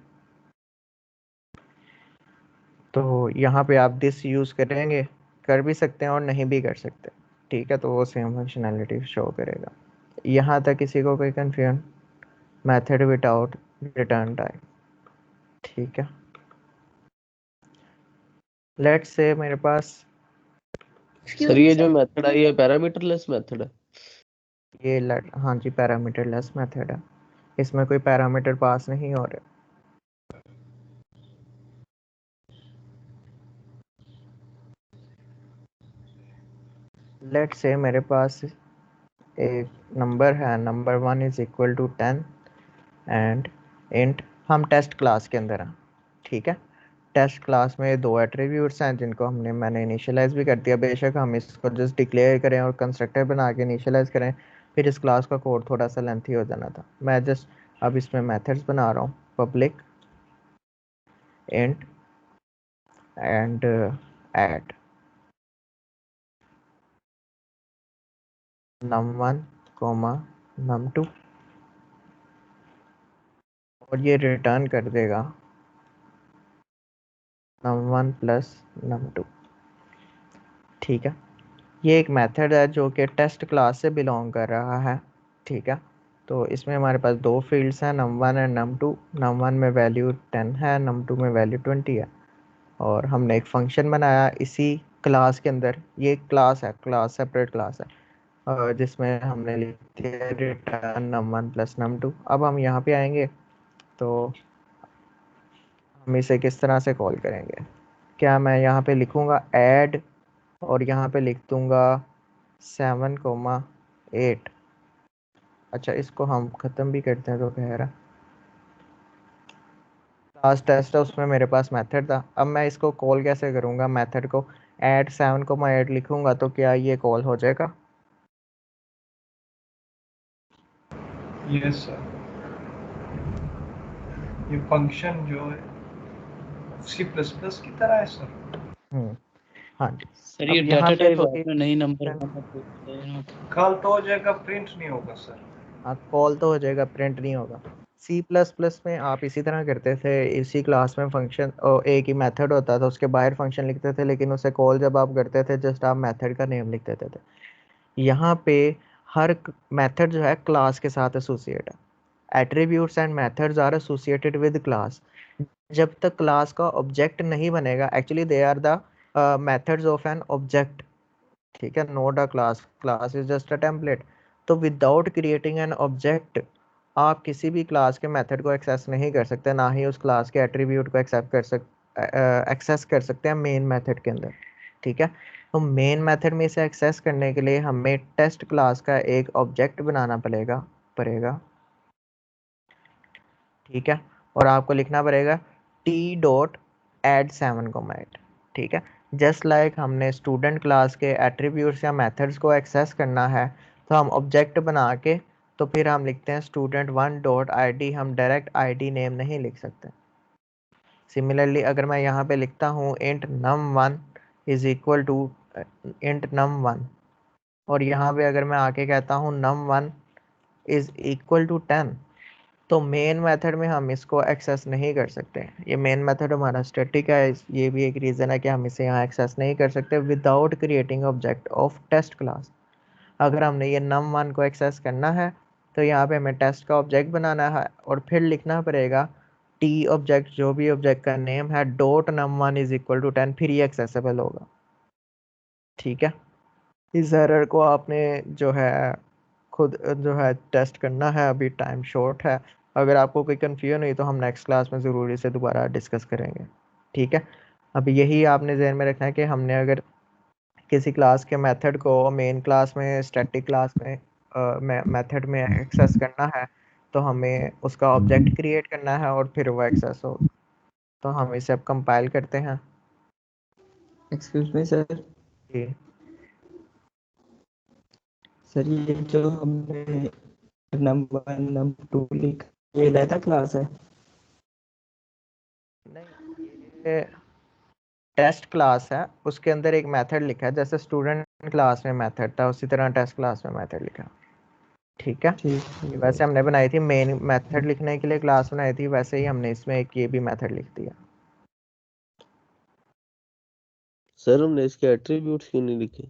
तो यहाँ पे आप दिस यूज़ करेंगे, कर भी सकते हैं और नहीं भी कर सकते। ठीक है, तो वो सेम फंक्शनैलिटी शो करेगा। यहाँ तक किसी को कोई confusion? Method without return type. ठीक है, लेट्स से मेरे पास सर ये जो मेथड है ये पैरामीटरलेस मेथड है? ये हाँ जी, पैरामीटरलेस मेथड है। इसमें कोई पैरामीटर पास नहीं हो रहे। लेट्स से मेरे पास एक नंबर है, number 1 is equal to 10 and int. हम टेस्ट क्लास के अंदर हैं। ठीक है, टेस्ट क्लास में 2 एट्रीब्यूट्स हैं जिनको मैंने इनिशियलाइज भी कर दिया। बेशक हम इसको जस्ट डिक्लेयर करें और कंस्ट्रक्टर बना के इनिशियलाइज करें, फिर इस क्लास का कोड थोड़ा सा लेंथी हो जाना था। मैं जस्ट अब इसमें मेथड्स बना रहा हूँ, public int and add num1 num2 और ये रिटर्न कर देगा num1 प्लस num2। ठीक है, ये एक मेथड है जो कि टेस्ट क्लास से बिलोंग कर रहा है। ठीक है, तो इसमें हमारे पास 2 फील्ड्स हैं, num1 एंड num2। num1 में वैल्यू 10 है, num2 में वैल्यू 20 है। और हमने एक फंक्शन बनाया इसी क्लास के अंदर। ये क्लास है, क्लास सेपरेट क्लास है जिसमें हमने लिख दिया रिटर्न num1 प्लस num2। अब हम यहाँ पे आएंगे तो हम इसे किस तरह से कॉल करेंगे? क्या मैं यहाँ पे लिखूँगा ऐड और यहाँ पे लिख दूँगा 7,8। अच्छा, इसको हम ख़त्म भी करते हैं तो कह रहा लास्ट टेस्ट है उसमें मेरे पास मेथड था। अब मैं इसको कॉल कैसे करूँगा? मेथड को ऐड 7,8 लिखूँगा तो क्या ये कॉल हो जाएगा? यस सर, ये फंक्शन जो है C++ की तरह है सर। हाँ जी। सर ये अब यहाँ डाटा पे टाइप तो आपने नई नंबर कॉल तो हो जाएगा, प्रिंट नहीं होगा सर। हाँ, कॉल तो हो जाएगा, प्रिंट नहीं होगा। C++ में आप इसी तरह करते थे। इसी क्लास में फंक्शन और एक ही मेथड होता था, उसके बाहर फंक्शन लिखते थे, लेकिन उसे कॉल जब आप करते थे जस्ट आप मेथड का नेम लिख देते थे। यहाँ पे हर मेथड जो है क्लास के साथ एसोसिएट है। Attributes and methods are associated with class. जब तक क्लास का ऑब्जेक्ट नहीं बनेगा, actually they are the methods of an object, ठीक है, not a class, class is just a template. तो विदाउट क्रिएटिंग एन ऑब्जेक्ट आप किसी भी क्लास के मेथड को एक्सेस नहीं कर सकते, ना ही उस क्लास के एट्रीब्यूट को एक्सेस कर सकते हैं मेन मेथड के अंदर, ठीक है। तो मेन मेथड में इसे एक्सेस करने के लिए हमें टेस्ट क्लास का एक ऑब्जेक्ट बनाना पड़ेगा, ठीक है। और आपको लिखना पड़ेगा t.add7,8, ठीक है। जस्ट लाइक हमने स्टूडेंट क्लास के एट्रीब्यूट्स या मेथड्स को एक्सेस करना है, तो हम ऑब्जेक्ट बना के तो फिर हम लिखते हैं student1.id, हम डायरेक्ट id नेम नहीं लिख सकते। सिमिलरली अगर मैं यहाँ पे लिखता हूँ int num1 is equal to int num1, और यहाँ पे अगर मैं आके कहता हूँ num1 इज इक्वल टू 10, तो मेन मेथड में हम इसको एक्सेस नहीं कर सकते। ये मेन मेथड हमारा स्टैटिक है, ये भी एक रीज़न है कि हम इसे यहाँ एक्सेस नहीं कर सकते without creating object of test class. अगर हमने ये num1 को एक्सेस करना है तो यहाँ पे हमें टेस्ट का ऑब्जेक्ट बनाना है और फिर लिखना पड़ेगा टी ऑब्जेक्ट, जो भी ऑब्जेक्ट का नेम है, dot num1 is equal to 10, फिर ये एक्सेसिबल होगा, ठीक है। इस एरर को आपने जो है खुद जो है टेस्ट करना है, अभी टाइम शॉर्ट है। अगर आपको कोई कन्फ्यूजन हुई तो हम नेक्स्ट क्लास में ज़रूर इसे दोबारा डिस्कस करेंगे, ठीक है। अभी यही आपने ध्यान में रखना है कि हमने अगर किसी क्लास के मेथड को मेन क्लास में, स्टैटिक क्लास में मेथड में एक्सेस करना है तो हमें उसका ऑब्जेक्ट क्रिएट करना है और फिर वो एक्सेस हो। तो हम इसे अब कंपाइल करते हैं। Excuse me sir. जी सर ये जो हमने नंबर num2 लिखा ये डाटा क्लास है? नहीं, ये टेस्ट क्लास है, उसके अंदर एक मेथड लिखा है, जैसे स्टूडेंट क्लास में मेथड था उसी तरह टेस्ट क्लास में मेथड लिखा, ठीक है। ठीक। वैसे हमने बनाई थी मेन मेथड लिखने के लिए क्लास बनाई थी, वैसे ही हमने इसमें एक ये भी मेथड लिख दिया। सर हमने इसके एट्रीब्यूट्स क्यों नहीं लिखे?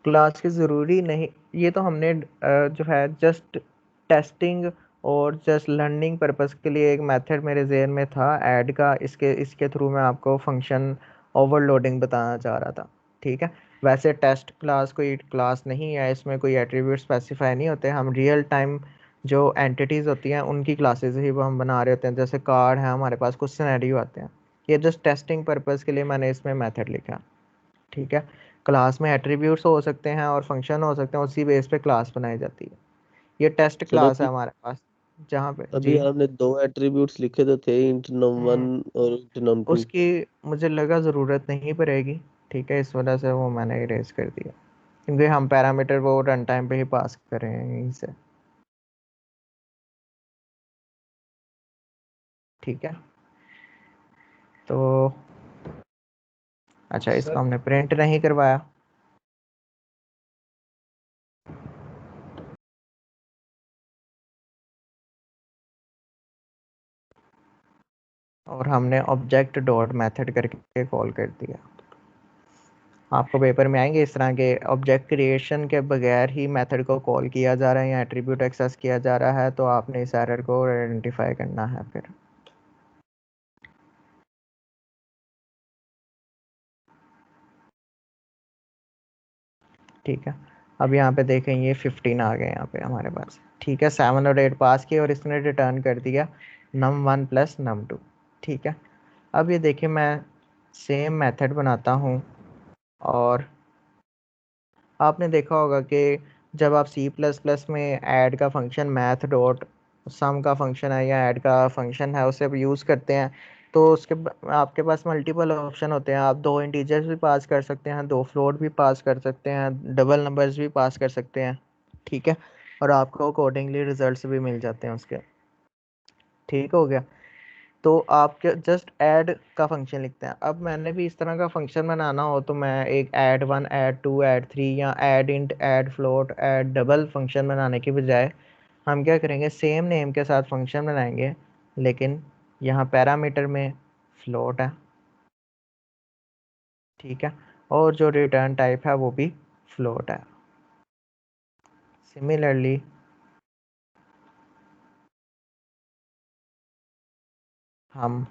क्लास की ज़रूरी नहीं, ये तो हमने जो है जस्ट टेस्टिंग और जस्ट लर्निंग पर्पस के लिए एक मेथड मेरे ज़हन में था ऐड का, इसके थ्रू मैं आपको फंक्शन ओवरलोडिंग बताना चाह रहा था, ठीक है। वैसे टेस्ट क्लास कोई क्लास नहीं है, इसमें कोई एट्रीब्यूट स्पेसिफाई नहीं होते, हम रियल टाइम जो एंटिटीज़ होती हैं उनकी क्लासेस ही वो हम बना रहे होते हैं। जैसे कार्ड है हमारे पास, कुछ सिनेरियो आते हैं, ये जस्ट टेस्टिंग पर्पस के लिए मैंने इसमें मेथड लिखा, ठीक है। क्लास में एट्रीब्यूट्स हो सकते हैं और फंक्शन हो सकते हैं, उसी बेस पे क्लास बनाई जाती है। ये टेस्ट सर क्लास है हमारे पास, जहाँ पे अभी जी आपने दो एट्रीब्यूट्स लिखे तो थे, int num1 और int num2। उसकी मुझे लगा ज़रूरत नहीं पड़ेगी, ठीक है, इस वजह से वो मैंने इरेज कर दिया, क्योंकि हम पैरामीटर वो रन टाइम पे ही पास कर रहे हैं यहीं से, ठीक है। तो अच्छा, इसको सर हमने प्रिंट नहीं करवाया, और हमने ऑब्जेक्ट डॉट मेथड करके कॉल कर दिया। आपको पेपर में आएंगे इस तरह के ऑब्जेक्ट क्रिएशन के बगैर ही मेथड को कॉल किया जा रहा है या एट्रीब्यूट एक्सेस किया जा रहा है, तो आपने इस एरर को आइडेंटिफाई करना है फिर, ठीक है। अब यहाँ पे देखें ये 15 आ गए यहाँ पे हमारे पास, ठीक है। 7 और 8 पास किए और इसने रिटर्न कर दिया num1 प्लस num2, ठीक है। अब ये देखिए मैं सेम मेथड बनाता हूँ, और आपने देखा होगा कि जब आप सी प्लस प्लस में ऐड का फंक्शन मैथ डॉट सम का फंक्शन है या ऐड का फंक्शन है उसे आप यूज़ करते हैं, तो उसके आपके पास मल्टीपल ऑप्शन होते हैं। आप दो इंटीजर्स भी पास कर सकते हैं, दो फ्लोट भी पास कर सकते हैं, डबल नंबर्स भी पास कर सकते हैं, ठीक है। और आपको अकॉर्डिंगली रिजल्ट्स भी मिल जाते हैं उसके, ठीक हो गया। तो आप जस्ट ऐड का फंक्शन लिखते हैं। अब मैंने भी इस तरह का फंक्शन बनाना हो तो मैं एक ऐड1 ऐड2 ऐड3 या add int add float add double function बनाने के बजाय हम क्या करेंगे, सेम नेम के साथ फंक्शन बनाएंगे, लेकिन यहाँ पैरामीटर में फ्लोट है, ठीक है, और जो रिटर्न टाइप है वो भी फ्लोट है। सिमिलरली हम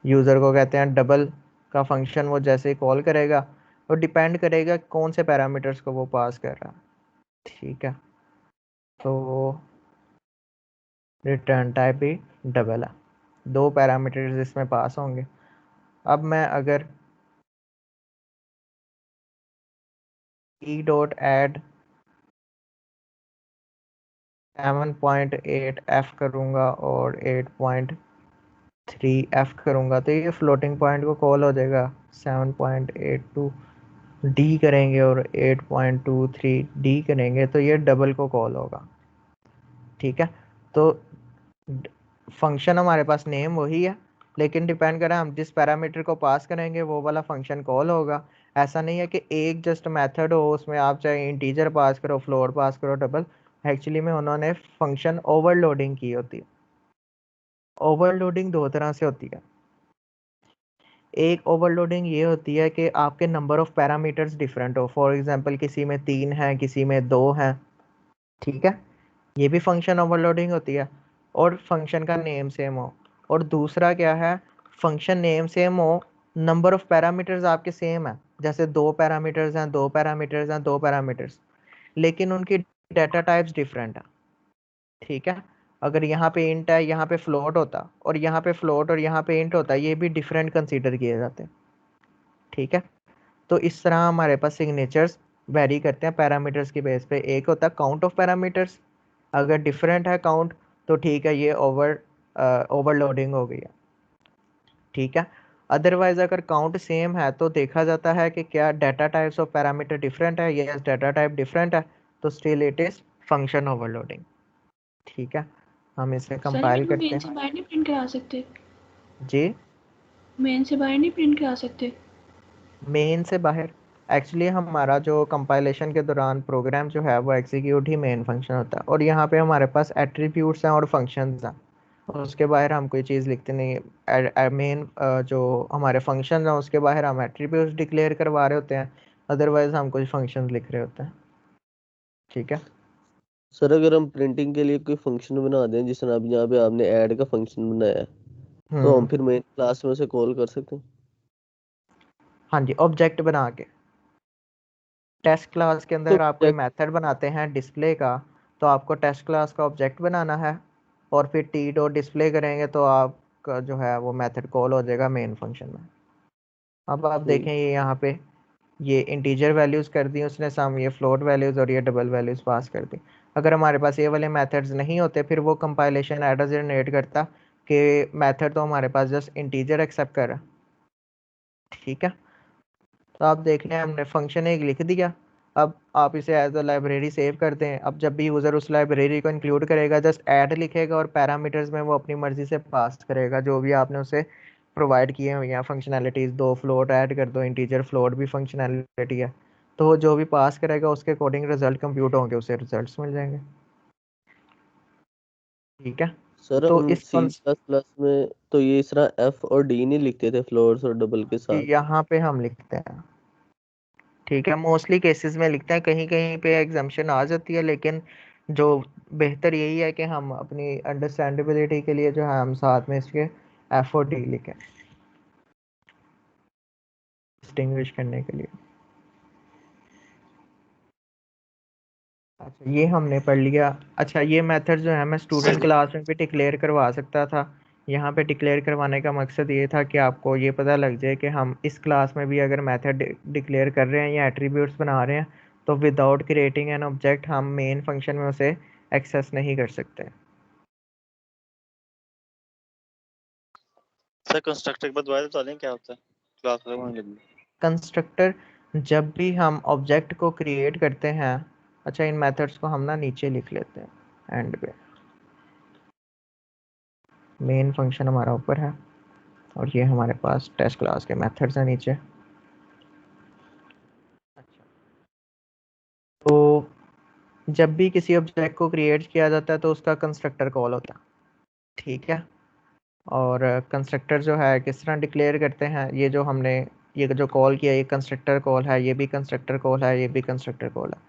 यूज़र को कहते हैं डबल का फंक्शन वो जैसे ही कॉल करेगा वो डिपेंड करेगा कौन से पैरामीटर्स को वो पास कर रहा है। ठीक है, तो रिटर्न टाइप भी डबल है, 2 पैरामीटर्स इसमें पास होंगे। अब मैं अगर e.add 7.8f करूँगा और 8.3f करूँगा तो ये फ्लोटिंग पॉइंट को कॉल हो जाएगा। 7.82 डी करेंगे और 8.23 डी करेंगे तो ये डबल को कॉल होगा। ठीक है, तो फंक्शन हमारे पास नेम वही है, लेकिन डिपेंड करें हम जिस पैरामीटर को पास करेंगे वो वाला फंक्शन कॉल होगा। ऐसा नहीं है कि एक जस्ट मेथड हो उसमें आप चाहे इंटीजर पास करो, फ्लोट पास करो, डबल। एक्चुअली में उन्होंने फंक्शन ओवरलोडिंग की होती है। ओवरलोडिंग 2 तरह से होती है। एक ओवरलोडिंग ये होती है कि आपके नंबर ऑफ पैरामीटर्स डिफरेंट हो। फॉर एग्जांपल किसी में 3 हैं, किसी में 2 हैं। ठीक है, ये भी फंक्शन ओवरलोडिंग होती है। और फंक्शन का नेम सेम हो। और दूसरा क्या है, फंक्शन नेम सेम हो, नंबर ऑफ पैरामीटर्स आपके सेम है। जैसे 2 पैरामीटर्स हैं, 2 पैरामीटर्स हैं, 2 पैरामीटर्स, लेकिन उनकी डाटा टाइप्स डिफरेंट है। ठीक है, अगर यहाँ पे इंट है, यहाँ पे फ्लोट होता, और यहाँ पे फ्लोट और यहाँ पे इंट होता, ये भी डिफरेंट कंसीडर किए जाते हैं। ठीक है, तो इस तरह हमारे पास सिग्नेचर्स वेरी करते हैं पैरामीटर्स की बेस पे। एक होता है काउंट ऑफ पैरामीटर्स, अगर डिफरेंट है काउंट तो ठीक है, ये ओवरलोडिंग हो गई है। ठीक है, अदरवाइज अगर काउंट सेम है तो देखा जाता है कि क्या data types of parameter different है। यस, डाटा टाइप डिफरेंट है तो still it is function overloading. ठीक है, हम इसे कंपाइल करते मेन से हैं। बाहर नहीं प्रिंट करा सकते? जी, मेन से बाहर नहीं प्रिंट करा सकते? मेन से बाहर एक्चुअली हमारा जो कंपाइलेशन के दौरान प्रोग्राम जो है वो एग्जीक्यूट ही मेन फंक्शन होता है, और यहाँ पे हमारे पास एट्रीब्यूट्स हैं और फंक्शंस हैं, और उसके बाहर हम कोई चीज़ लिखते नहीं। मेन जो हमारे फंक्शन हैं उसके बाहर हम एट्रीब्यूट्स डिक्लेयर करवा रहे होते हैं, अदरवाइज हम कुछ फंक्शंस लिख रहे होते हैं। ठीक है सर, अगर हम प्रिंटिंग के लिए कोई फंक्शन बना दें, जिस तरह अभी यहाँ पे आपने ऐड का फंक्शन बनाया है, तो हम फिर मेन क्लास में उसे कॉल कर सकते हैं? हाँ जी, ऑब्जेक्ट बना के टेस्ट क्लास के तो अंदर आप कोई मेथड बनाते हैं डिस्प्ले का, तो आपको टेस्ट क्लास का ऑब्जेक्ट बनाना है, और फिर टी डॉट डिस्प्ले करेंगे तो आपका जो है वो मेथड कॉल हो जाएगा मेन फंक्शन में। अब आप देखें ये यहाँ पे ये इंटीजर वैल्यूज़ कर दी उसने सम, ये फ्लोट वैल्यूज़ और ये डबल वैल्यूज़ पास कर दी। अगर हमारे पास ये वाले मेथड्स नहीं होते फिर वो कंपाइलेशन एरर जनरेट करता कि मेथड तो हमारे पास जस्ट इंटीजर एक्सेप्ट कर रहा। ठीक है, तो आप देख लें हमने फंक्शन एक लिख दिया। अब आप इसे एज अ लाइब्रेरी सेव कर दें। अब जब भी यूज़र उस लाइब्रेरी को इंक्लूड करेगा जस्ट ऐड लिखेगा और पैरामीटर्स में वो अपनी मर्ज़ी से पास करेगा जो भी आपने उसे प्रोवाइड किए हुए हैं फंक्शनैलिटीज़। 2 फ्लोट ऐड कर दो, इंटीजर फ्लोट भी फंक्शनैलिटी है, तो वो जो भी पास करेगा उसके अकॉर्डिंग रिजल्ट कंप्यूट होंगे, उसे रिजल्ट्स मिल जाएंगे। ठीक है, सर, तो हम इस C++ में तो ये इस तरह F और D नहीं लिखते थे फ्लोट्स और डबल के साथ? यहाँ पे हम लिखते हैं। ठीक है, मोस्टली केसेस में लिखते हैं, कहीं कहीं पे एग्जाम्पशन आ जाती है, लेकिन जो बेहतर यही है कि हम अपनी अंडरस्टैंडेबिलिटी के लिए जो है हम साथ में इसके एफ और डी लिखें डिस्टिंग्विश करने के लिए। अच्छा, ये हमने पढ़ लिया। अच्छा, ये मेथड जो है मैं स्टूडेंट क्लास में भी डिक्लेयर करवा सकता था। यहाँ पे डिक्लेयर करवाने का मकसद ये था कि आपको ये पता लग जाए कि हम इस क्लास में भी अगर मेथड डिक्लेयर कर रहे हैं या एट्रीब्यूट्स बना रहे हैं तो विदाउट क्रिएटिंग एन ऑब्जेक्ट हम मेन फंक्शन में उसे एक्सेस नहीं कर सकते। सर, कंस्ट्रक्टर के बाद दोबारा बता दें क्या होता है क्लास में? कंस्ट्रक्टर जब भी हम ऑब्जेक्ट को क्रिएट करते हैं, अच्छा इन मेथड्स को हम ना नीचे लिख लेते हैं एंड पे। मेन फंक्शन हमारा ऊपर है और ये हमारे पास टेस्ट क्लास के मेथड्स हैं नीचे। अच्छा, तो जब भी किसी ऑब्जेक्ट को क्रिएट किया जाता है तो उसका कंस्ट्रक्टर कॉल होता है। ठीक है, और कंस्ट्रक्टर जो है किस तरह डिक्लेयर करते हैं, ये जो हमने ये जो कॉल किया ये कंस्ट्रक्टर कॉल है, ये भी कंस्ट्रक्टर कॉल है, ये भी कंस्ट्रक्टर कॉल है।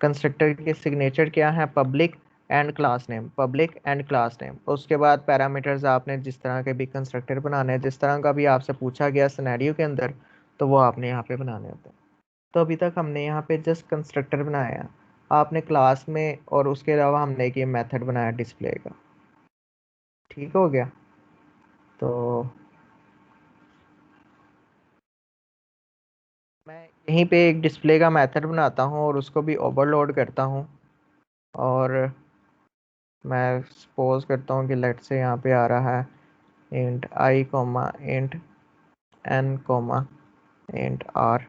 कंस्ट्रक्टर के सिग्नेचर क्या है, public and class name, public and class name. उसके बाद पैरामीटर्स आपने जिस तरह के भी कंस्ट्रक्टर बनाने हैं, जिस तरह का भी आपसे पूछा गया सिनेरियो के अंदर, तो वो आपने यहाँ पे बनाने होते हैं। तो अभी तक हमने यहाँ पे जस्ट कंस्ट्रक्टर बनाया, आपने क्लास में, और उसके अलावा हमने एक ये मेथड बनाया डिस्प्ले का। ठीक हो गया। तो मैं यहीं पे एक डिस्प्ले का मेथड बनाता हूँ और उसको भी ओवरलोड करता हूँ, और मैं सपोज करता हूँ कि लेट से यहाँ पे आ रहा है int I comma int N comma int R,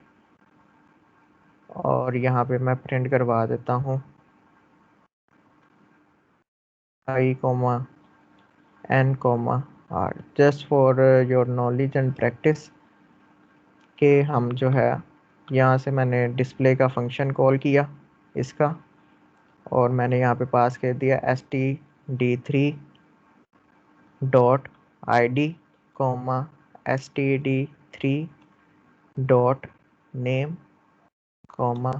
और यहाँ पे मैं प्रिंट करवा देता हूँ I comma N comma R, just for your knowledge and practice के हम जो है यहाँ से मैंने डिस्प्ले का फंक्शन कॉल किया इसका, और मैंने यहाँ पे पास कर दिया std3 dot id comma std3 dot name comma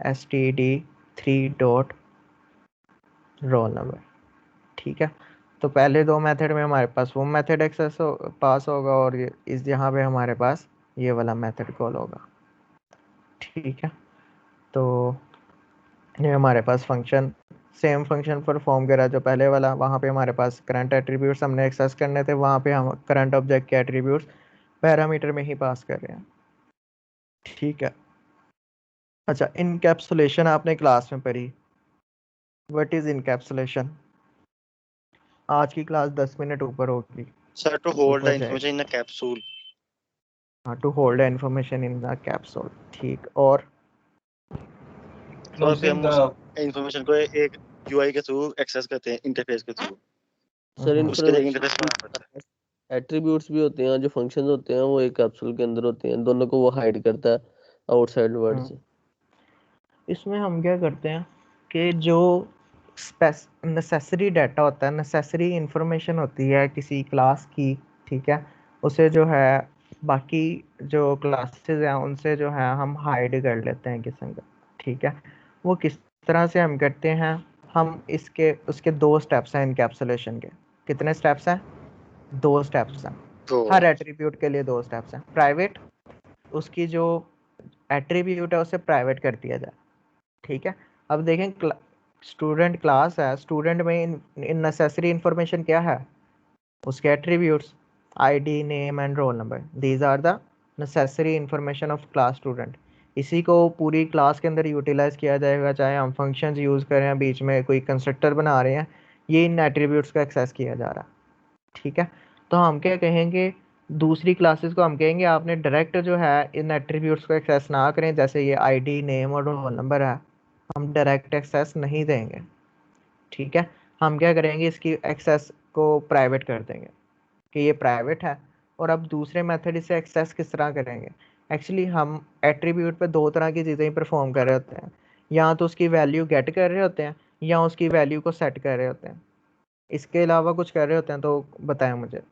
std3 dot roll number. ठीक है। तो पहले दो मेथड में हमारे पास वो मेथड एक्सेस पास होगा, और इस यहाँ पे हमारे पास ये वाला मेथड कॉल होगा। ठीक है। तो ये हमारे पास फंक्शन सेम फंक्शन परफॉर्म करा जो पहले वाला। वहाँ पे हमारे पास करंट एट्रीब्यूट्स हमने एक्सेस करने थे, वहाँ पे हम करंट ऑब्जेक्ट के एट्रीब्यूट्स पैरामीटर में ही पास कर रहे हैं। ठीक है। अच्छा, इनकैप्सुलेशन आपने क्लास में पढ़ी, व्हाट इज इनकैप्सुलेशन? आज की क्लास 10 मिनट ऊपर होगी, सर टू होल्ड द ऊपर इंफॉर्मेशन जाएगी। In a capsule. हाँ, to hold information in the capsule. ठीक, और तो फिर हम उस इंफॉर्मेशन को एक यूआई के थ्रू एक्सेस करते हैं, इंटरफेस के थ्रू। सर उसके लिए इंटरफेस बनाना पड़ता है। एट्रीब्यूट्स भी होते हैं, जो फंक्शंस होते हैं वो एक कैप्सूल के अंदर होते हैं, दोनों को वो हाइड करता है आउटसाइड वर्ल्ड से। इसमें हम क्या करते हैं कि जो नेसेसरी डाटा होता है, नेसेसरी इंफॉर्मेशन होती है किसी क्लास की, ठीक है, उसे जो है बाकी जो क्लासेस हैं उनसे जो है हम हाइड कर लेते हैं किस्म का। ठीक है। वो किस तरह से हम करते हैं, हम इसके उसके दो स्टेप्स हैं इनकैप्सुलेशन के। कितने स्टेप्स हैं? दो स्टेप्स हैं। हर एट्रीब्यूट के लिए दो स्टेप्स हैं। प्राइवेट, उसकी जो एट्रीब्यूट है उसे प्राइवेट कर दिया जाए। ठीक है। अब देखें स्टूडेंट क्लास है, स्टूडेंट में इन नेसेसरी इंफॉर्मेशन क्या है? उसके attributes ID, name and roll number, these are the necessary information of class student. इसी को पूरी क्लास के अंदर यूटिलाइज किया जाएगा, चाहे हम फंक्शंस यूज़ करें, बीच में कोई कंस्ट्रक्टर बना रहे हैं, ये इन एट्रीब्यूट्स को एक्सेस किया जा रहा है। ठीक है। तो हम क्या कहेंगे, दूसरी क्लासेस को हम कहेंगे आपने डायरेक्ट जो है इन एट्रीब्यूट्स को एक्सेस ना करें, जैसे ये आईडी, नेम और रोल नंबर है, हम डायरेक्ट एक्सेस नहीं देंगे। ठीक है। हम क्या करेंगे, इसकी एक्सेस को प्राइवेट कर देंगे कि ये प्राइवेट है। और अब दूसरे मेथड इसे एक्सेस किस तरह करेंगे? एक्चुअली हम एट्रीब्यूट पे दो तरह की चीज़ें ही परफॉर्म कर रहे होते हैं, या तो उसकी वैल्यू गेट कर रहे होते हैं, या उसकी वैल्यू को सेट कर रहे होते हैं। इसके अलावा कुछ कर रहे होते हैं तो बताएं मुझे।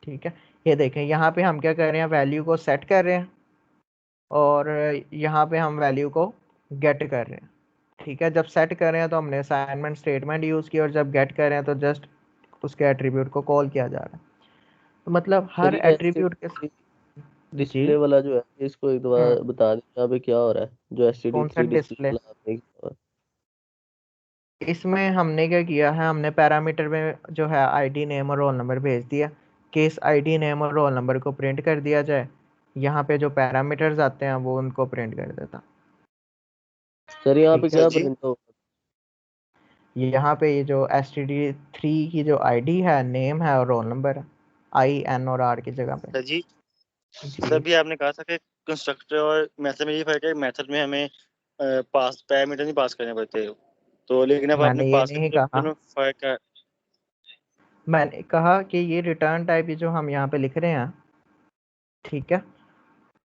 ठीक है। ये देखें, यहाँ पे हम क्या कर रहे हैं, वैल्यू को सेट कर रहे हैं, और यहाँ पे हम वैल्यू को गेट कर रहे हैं। ठीक है। जब सेट कर रहे हैं तो हमने असाइनमेंट स्टेटमेंट यूज़ किया, और जब गेट कर रहे हैं तो जस्ट उसके एट्रीब्यूट को कॉल किया जा रहा है। तो मतलब हर एट्रीब्यूट के डिस्प्ले वाला जो है, इसको एक बार बता दें यहाँ पे क्या हो रहा है, जो कौन सा std3 डिस्प्ले वाला आपने किया हुआ है। इसमें हमने क्या किया है, हमने पैरामीटर में जो है आईडी, नेम और रोल नंबर भेज दिया कि इस आईडी, नेम और रोल नंबर को प्रिंट कर दिया जाए। यहाँ पे जो पैरामीटर्स आते हैं वो उनको प्रिंट कर देता। सर यहाँ पे क्या प्रिंट होगा? यहाँ पे ये जो std3 की जो आईडी है, नेम है और रोल नंबर है, आई, एन और आर की जगह पे। सर जी, सर भी आपने कहा था कि कंस्ट्रक्टर और मेथड में ये फर्क है, मेथड में हमें पास पैरामीटर नहीं पास करने पड़ते, तो लेकिन अब आपने मैंने ये पास नहीं करने कहा, में फर्क है। मैंने कहा कि ये रिटर्न टाइप जो हम यहाँ पे लिख रहे हैं, ठीक है,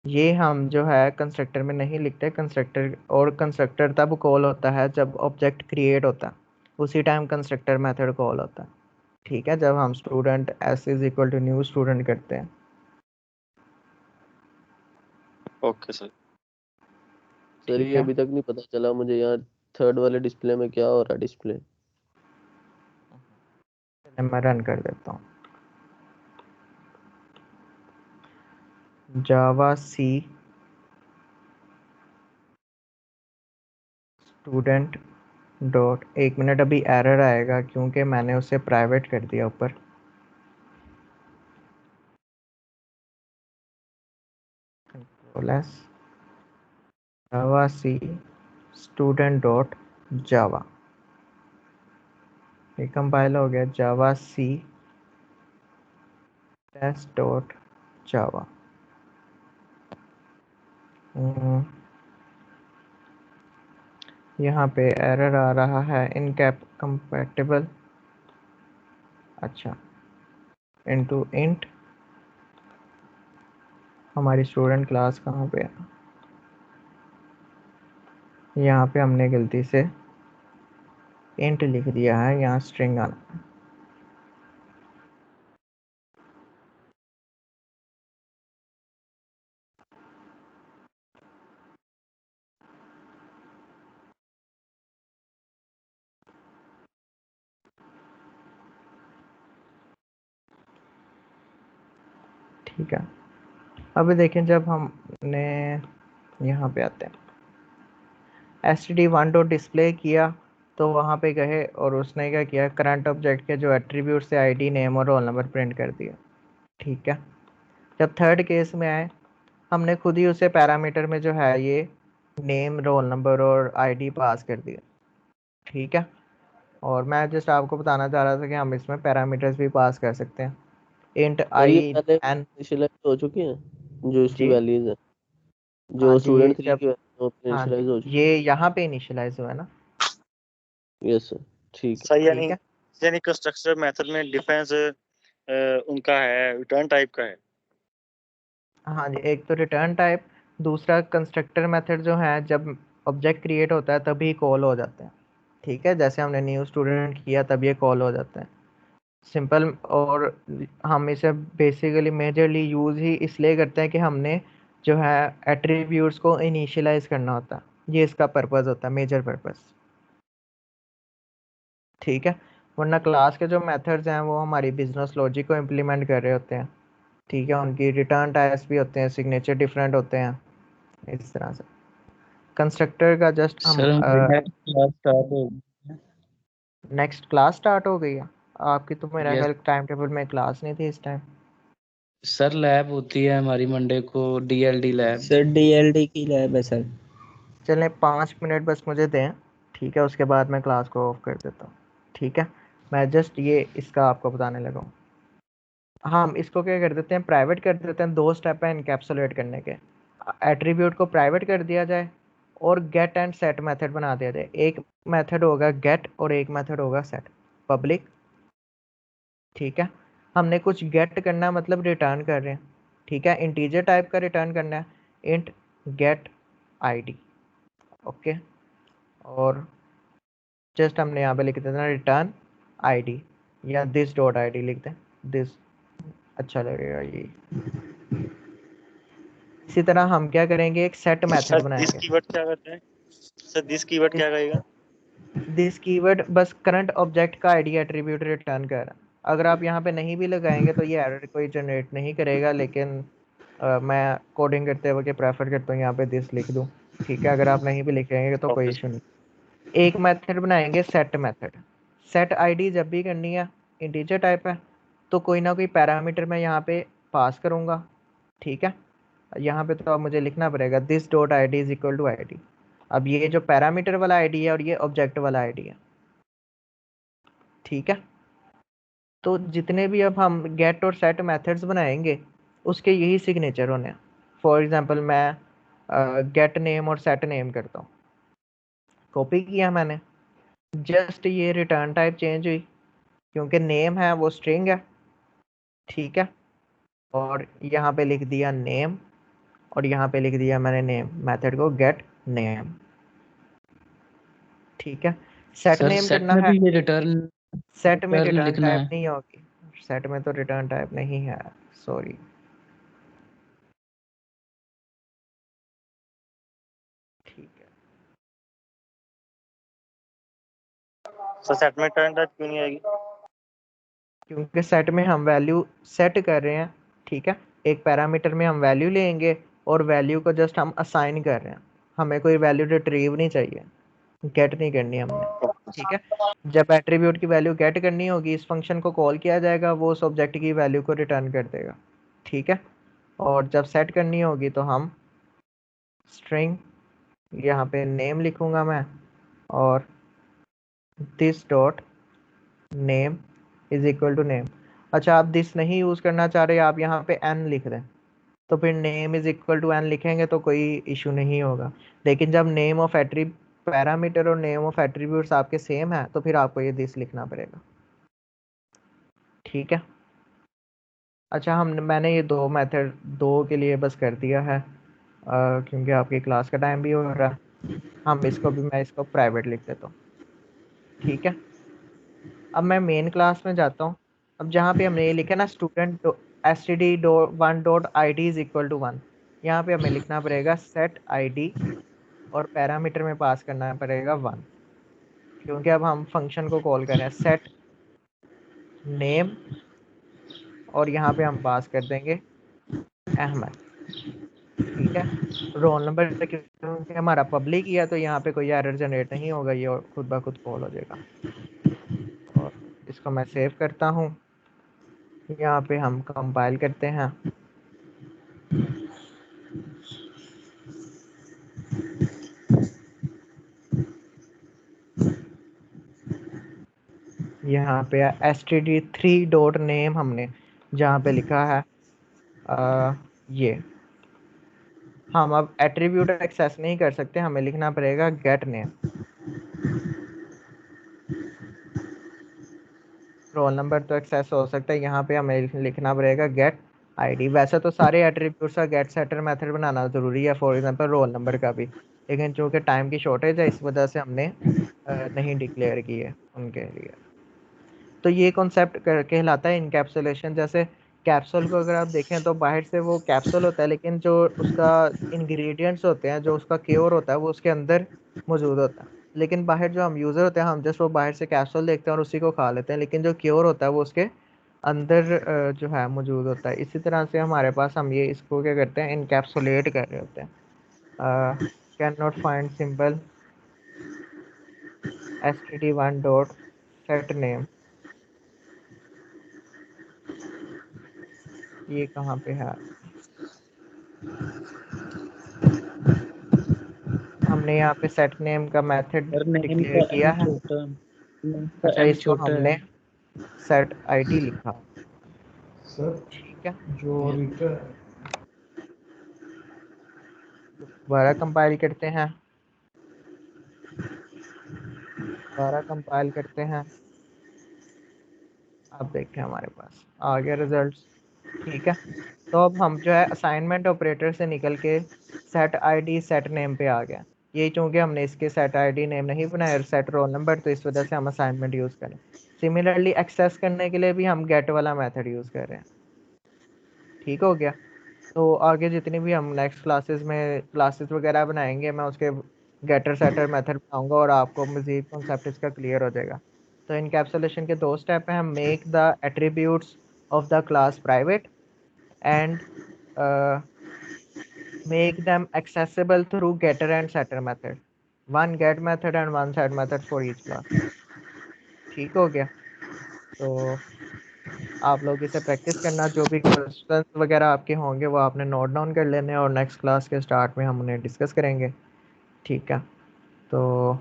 ये हम जो है कंस्ट्रक्टर में नहीं लिखते। कंस्ट्रक्टर, और कंस्ट्रक्टर तब कॉल होता है जब ऑब्जेक्ट क्रिएट होता है, उसी टाइम कंस्ट्रक्टर मेथड कॉल होता है। ठीक है। जब हम student S is equal to new student करते हैं। Okay sir. सर ये अभी तक नहीं पता चला मुझे, यहाँ थर्ड वाले डिस्प्ले में क्या हो रहा है डिस्प्ले? मैं रन कर देता हूँ। जावा सी स्टूडेंट डॉट, 1 मिनट अभी एरर आएगा क्योंकि मैंने उसे प्राइवेट कर दिया ऊपर। कंट्रोल एस, जावा सी स्टूडेंट डॉट जावा, ये कंपाइल हो गया। जावा सी टेस्ट डॉट जावा। यहाँ पे एरर आ रहा है इनकैप कंपैटिबल। अच्छा, इनटू इंट, हमारी स्टूडेंट क्लास कहाँ पे है? यहाँ पे हमने गलती से इंट लिख दिया है, यहाँ स्ट्रिंग आना है। ठीक है, अब देखें जब हमने यहाँ पे आते हैं std1 डॉट डिस्प्ले किया तो वहाँ पे गए और उसने क्या किया, करंट ऑब्जेक्ट के जो एट्रीब्यूट से आईडी, नेम और रोल नंबर प्रिंट कर दिया। ठीक है, जब थर्ड केस में आए हमने खुद ही उसे पैरामीटर में जो है ये नेम, रोल नंबर और आईडी पास कर दिया। ठीक है, और मैं जस्ट आपको बताना चाह रहा था कि हम इसमें पैरामीटर्स भी पास कर सकते हैं। इंट सर ये आई पहले एन। इनिशियलाइज हो चुकी है जो इसकी जी वैल्यूज है, हाँ जो जी, ये स्टूडेंट 3 जब, की वैल्यू हाँ जी इनिशियलाइज हो चुकी ये यहाँ पे इनिशियलाइज हुआ है ना। है? यस सर, ठीक है। सही, ठीक है, यानी कंस्ट्रक्टर मेथड में डिफरेंस उनका है, रिटर्न टाइप का है। हाँ जी, एक तो रिटर्न टाइप, दूसरा कंस्ट्रक्टर मेथड जो है जब ऑब्जेक्ट क्रिएट होता है तभी कॉल हो जाते हैं। ठीक है, जैसे हमने न्यू स्टूडेंट किया तब ये कॉल हो जाते हैं, सिंपल। और हम इसे बेसिकली मेजरली यूज़ ही इसलिए करते हैं कि हमने जो है एट्रीब्यूट्स को इनिशियलाइज करना होता है, ये इसका पर्पस होता है, मेजर पर्पस। ठीक है, वरना क्लास के जो मेथड्स हैं वो हमारी बिजनेस लॉजिक को इम्प्लीमेंट कर रहे होते हैं। ठीक है, उनकी रिटर्न टाइप्स भी होते हैं, सिग्नेचर डिफरेंट होते हैं, इस तरह से। कंस्ट्रक्टर का जस्ट हम सर नेक्स्ट क्लास स्टार्ट हो नेक्स्ट क्लास स्टार्ट हो गई है आपकी? तो मेरा यस ख्याल टाइम टेबल में क्लास नहीं थी इस टाइम। सर, लैब होती है हमारी मंडे को, डीएलडी लैब। सर डीएलडी की लैब है सर। चलें 5 मिनट बस मुझे दें, ठीक है, उसके बाद मैं क्लास को ऑफ कर देता हूँ। ठीक है, मैं जस्ट ये इसका आपको बताने लगा हूँ। हम इसको क्या कर देते हैं, प्राइवेट कर देते हैं। 2 स्टेप है इनकैप्सुलेट करने के। एट्रीब्यूट को प्राइवेट कर दिया जाए और गेट एंड सेट मेथड बना दिया जाए। एक मेथड होगा गेट और एक मेथड होगा सेट, पब्लिक। ठीक है, हमने कुछ गेट करना है, मतलब रिटर्न कर रहे हैं। ठीक है, इंटीजर टाइप का रिटर्न करना है, इंट गेट आईडी। ओके, और जस्ट हमने यहाँ पे लिख देना रिटर्न आईडी, या दिस डॉट आईडी लिख दें, दिस अच्छा लगेगा ये। इसी तरह हम क्या करेंगे, एक सेट मेथड सर दिस बनाएंगे। कीवर्ड क्या करता है? सर दिस कीवर्ड क्या करेगा? दिस कीवर्ड बस करंट ऑब्जेक्ट का आईडी एट्रीब्यूट रिटर्न कर रहा है। अगर आप यहाँ पे नहीं भी लगाएंगे तो ये एरर कोई जनरेट नहीं करेगा, लेकिन मैं कोडिंग करते वक्त प्रेफर करता हूँ यहाँ पे दिस लिख दूँ। ठीक है, अगर आप नहीं भी लिखेंगे तो कोई ओके इशू नहीं। एक मेथड बनाएंगे सेट मेथड। सेट आईडी जब भी करनी है, इंटीजर टाइप है तो कोई ना कोई पैरामीटर मैं यहाँ पे पास करूँगा। ठीक है, यहाँ पे तो अब मुझे लिखना पड़ेगा this dot I D is equal to I D. अब ये जो पैरामीटर वाला आईडी है और ये ऑब्जेक्ट वाला आईडी है। ठीक है, तो जितने भी अब हम गेट और सेट मेथड्स बनाएंगे उसके यही सिग्नेचर होने हैं। फॉर एग्जांपल मैं गेट नेम और सेट नेम करता हूँ, कॉपी किया मैंने, जस्ट ये रिटर्न टाइप चेंज हुई क्योंकि नेम है वो स्ट्रिंग है। ठीक है, और यहाँ पे लिख दिया नेम और यहाँ पे लिख दिया मैंने नेम, मेथड को गेट नेम। ठीक है, सेट सर नेम सेट करना में है, भी ये रिटर्न सेट में रिटर्न रिटर्न लिखना टाइप है। नहीं होगी, सेट में तो रिटर्न टाइप नहीं है, सॉरी। ठीक है। सर सेट में टर्न टाइप क्यों नहीं आएगी? क्योंकि सेट में हम वैल्यू सेट कर रहे हैं, ठीक है। एक पैरामीटर में हम वैल्यू लेंगे और वैल्यू को जस्ट हम असाइन कर रहे हैं, हमें कोई वैल्यू रिट्रीव नहीं चाहिए, गेट नहीं करनी हमने, ठीक है। जब एट्रीब्यूट की वैल्यू गेट करनी होगी इस फंक्शन को कॉल किया जाएगा, वो उस ऑब्जेक्ट की वैल्यू को रिटर्न कर देगा, ठीक है। और जब सेट करनी होगी तो हम स्ट्रिंग, यहाँ पे नेम लिखूंगा मैं, और this dot name is equal to name. अच्छा, आप दिस नहीं यूज़ करना चाह रहे, आप यहाँ पे एन लिख दें, तो फिर name is equal to N लिखेंगे तो कोई इशू नहीं होगा। लेकिन जब नेम ऑफ पैरामीटर और नेम ऑफ एट्रीब्यूट्स आपके सेम है तो फिर आपको ये दिस लिखना पड़ेगा, ठीक है। अच्छा, मैंने ये दो मेथड दो के लिए बस कर दिया है, क्योंकि आपकी क्लास का टाइम भी हो रहा है। हम इसको भी, मैं इसको प्राइवेट लिख देता हूँ, ठीक है। अब मैं मेन क्लास में जाता हूँ। अब जहाँ पे हमने ये लिखा ना student std1 dot id is equal to 1, यहाँ पे हमें लिखना पड़ेगा सेट id और पैरामीटर में पास करना पड़ेगा 1, क्योंकि अब हम फंक्शन को कॉल कर रहे हैं सेट नेम और यहाँ पे हम पास कर देंगे अहमद, ठीक है। रोल नंबर क्योंकि हमारा पब्लिक ही है तो यहाँ पे कोई एरर जनरेट नहीं होगा, ये खुद ब खुद कॉल हो जाएगा। और इसको मैं सेव करता हूँ, यहाँ पे हम कंपाइल करते हैं। यहाँ पे std3 डॉट नेम हमने जहाँ पे लिखा है ये, हम अब एट्रीब्यूट एक्सेस नहीं कर सकते, हमें लिखना पड़ेगा गेट नेम। रोल नंबर तो एक्सेस हो सकता है, यहाँ पे हमें लिखना पड़ेगा गेट आईडी। वैसे तो सारे एट्रीब्यूट्स का गेट सेटर मेथड बनाना ज़रूरी है, फॉर एग्जांपल रोल नंबर का भी, लेकिन चूँकि टाइम की शॉर्टेज है इस वजह से हमने नहीं डिक्लेयर किए उनके लिए। तो ये कॉन्सेप्ट कहलाता है इनकैप्सुलेशन। जैसे कैप्सूल को अगर आप देखें तो बाहर से वो कैप्सूल होता है, लेकिन जो उसका इंग्रेडिएंट्स होते हैं, जो उसका क्योर होता है, वो उसके अंदर मौजूद होता है। लेकिन बाहर जो हम यूज़र होते हैं, हम जस्ट वो बाहर से कैप्सूल देखते हैं और उसी को खा लेते हैं, लेकिन जो क्योर होता है वो उसके अंदर जो है मौजूद होता है। इसी तरह से हमारे पास हम ये इसको क्या करते हैं, इनकैप्सुलेट कर रहे होते हैं। Can not find symbol std1 dot set name, ये कहाँ पे है? हमने यहाँ पे सेट नेम का मेथड सर नेम डिक्लेयर का किया एम है। छोटा, नेम का अच्छा, एम इसको छोटा हमने है। सेट आईडी लिखा, सर ठीक है। जो रीटर दोबारा कंपाइल करते हैं, दोबारा कंपाइल करते हैं। अब देखते हैं हमारे पास आ गया रिजल्ट्स, ठीक है। तो अब हम जो है असाइनमेंट ऑपरेटर से निकल के सेट आईडी सेट नेम पे आ गए। ये चूँकि हमने इसके सेट आईडी नेम नहीं बनाया और सेट रोल नंबर, तो इस वजह से हम असाइनमेंट यूज़ करें। सिमिलरली एक्सेस करने के लिए भी हम गेट वाला मेथड यूज़ कर रहे हैं, ठीक हो गया। तो आगे जितनी भी हम नेक्स्ट क्लासेस वगैरह बनाएंगे, मैं उसके गेटर सेटर मेथड बनाऊंगा और आपको मज़ीद कॉन्सेप्ट इसका क्लियर हो जाएगा। तो इनकैप्सुलेशन के दो स्टेप हैं, हम make the attributes of the class private and make them accessible through getter and setter method, one get method and one set method for each class, ठीक हो गया। तो आप लोग इसे प्रैक्टिस करना, जो भी क्वेश्चंस वगैरह आपके होंगे वो आपने नोट डाउन कर लेने और नेक्स्ट क्लास के स्टार्ट में हम उन्हें डिस्कस करेंगे, ठीक है। तो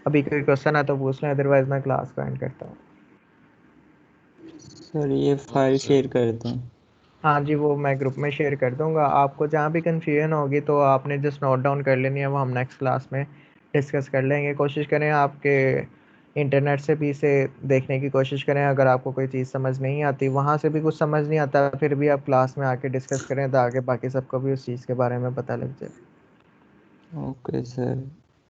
अभी कोई क्वेश्चन है तो पूछ लें, अदरवाइज मैं क्लास को एंड करता हूँ। सर ये फाइल शेयर कर दें। हाँ जी, वो मैं ग्रुप में शेयर कर दूंगा। आपको जहाँ भी कन्फ्यूजन होगी तो आपने जस्ट नोट डाउन कर लेनी है, वो हम नेक्स्ट क्लास में डिस्कस कर लेंगे। कोशिश करें आपके इंटरनेट से भी इसे देखने की कोशिश करें, अगर आपको कोई चीज़ समझ नहीं आती, वहाँ से भी कुछ समझ नहीं आता, फिर भी आप क्लास में आके डिस्कस करें ताकि बाकी सबको भी उस चीज़ के बारे में पता लग जाए। Okay sir.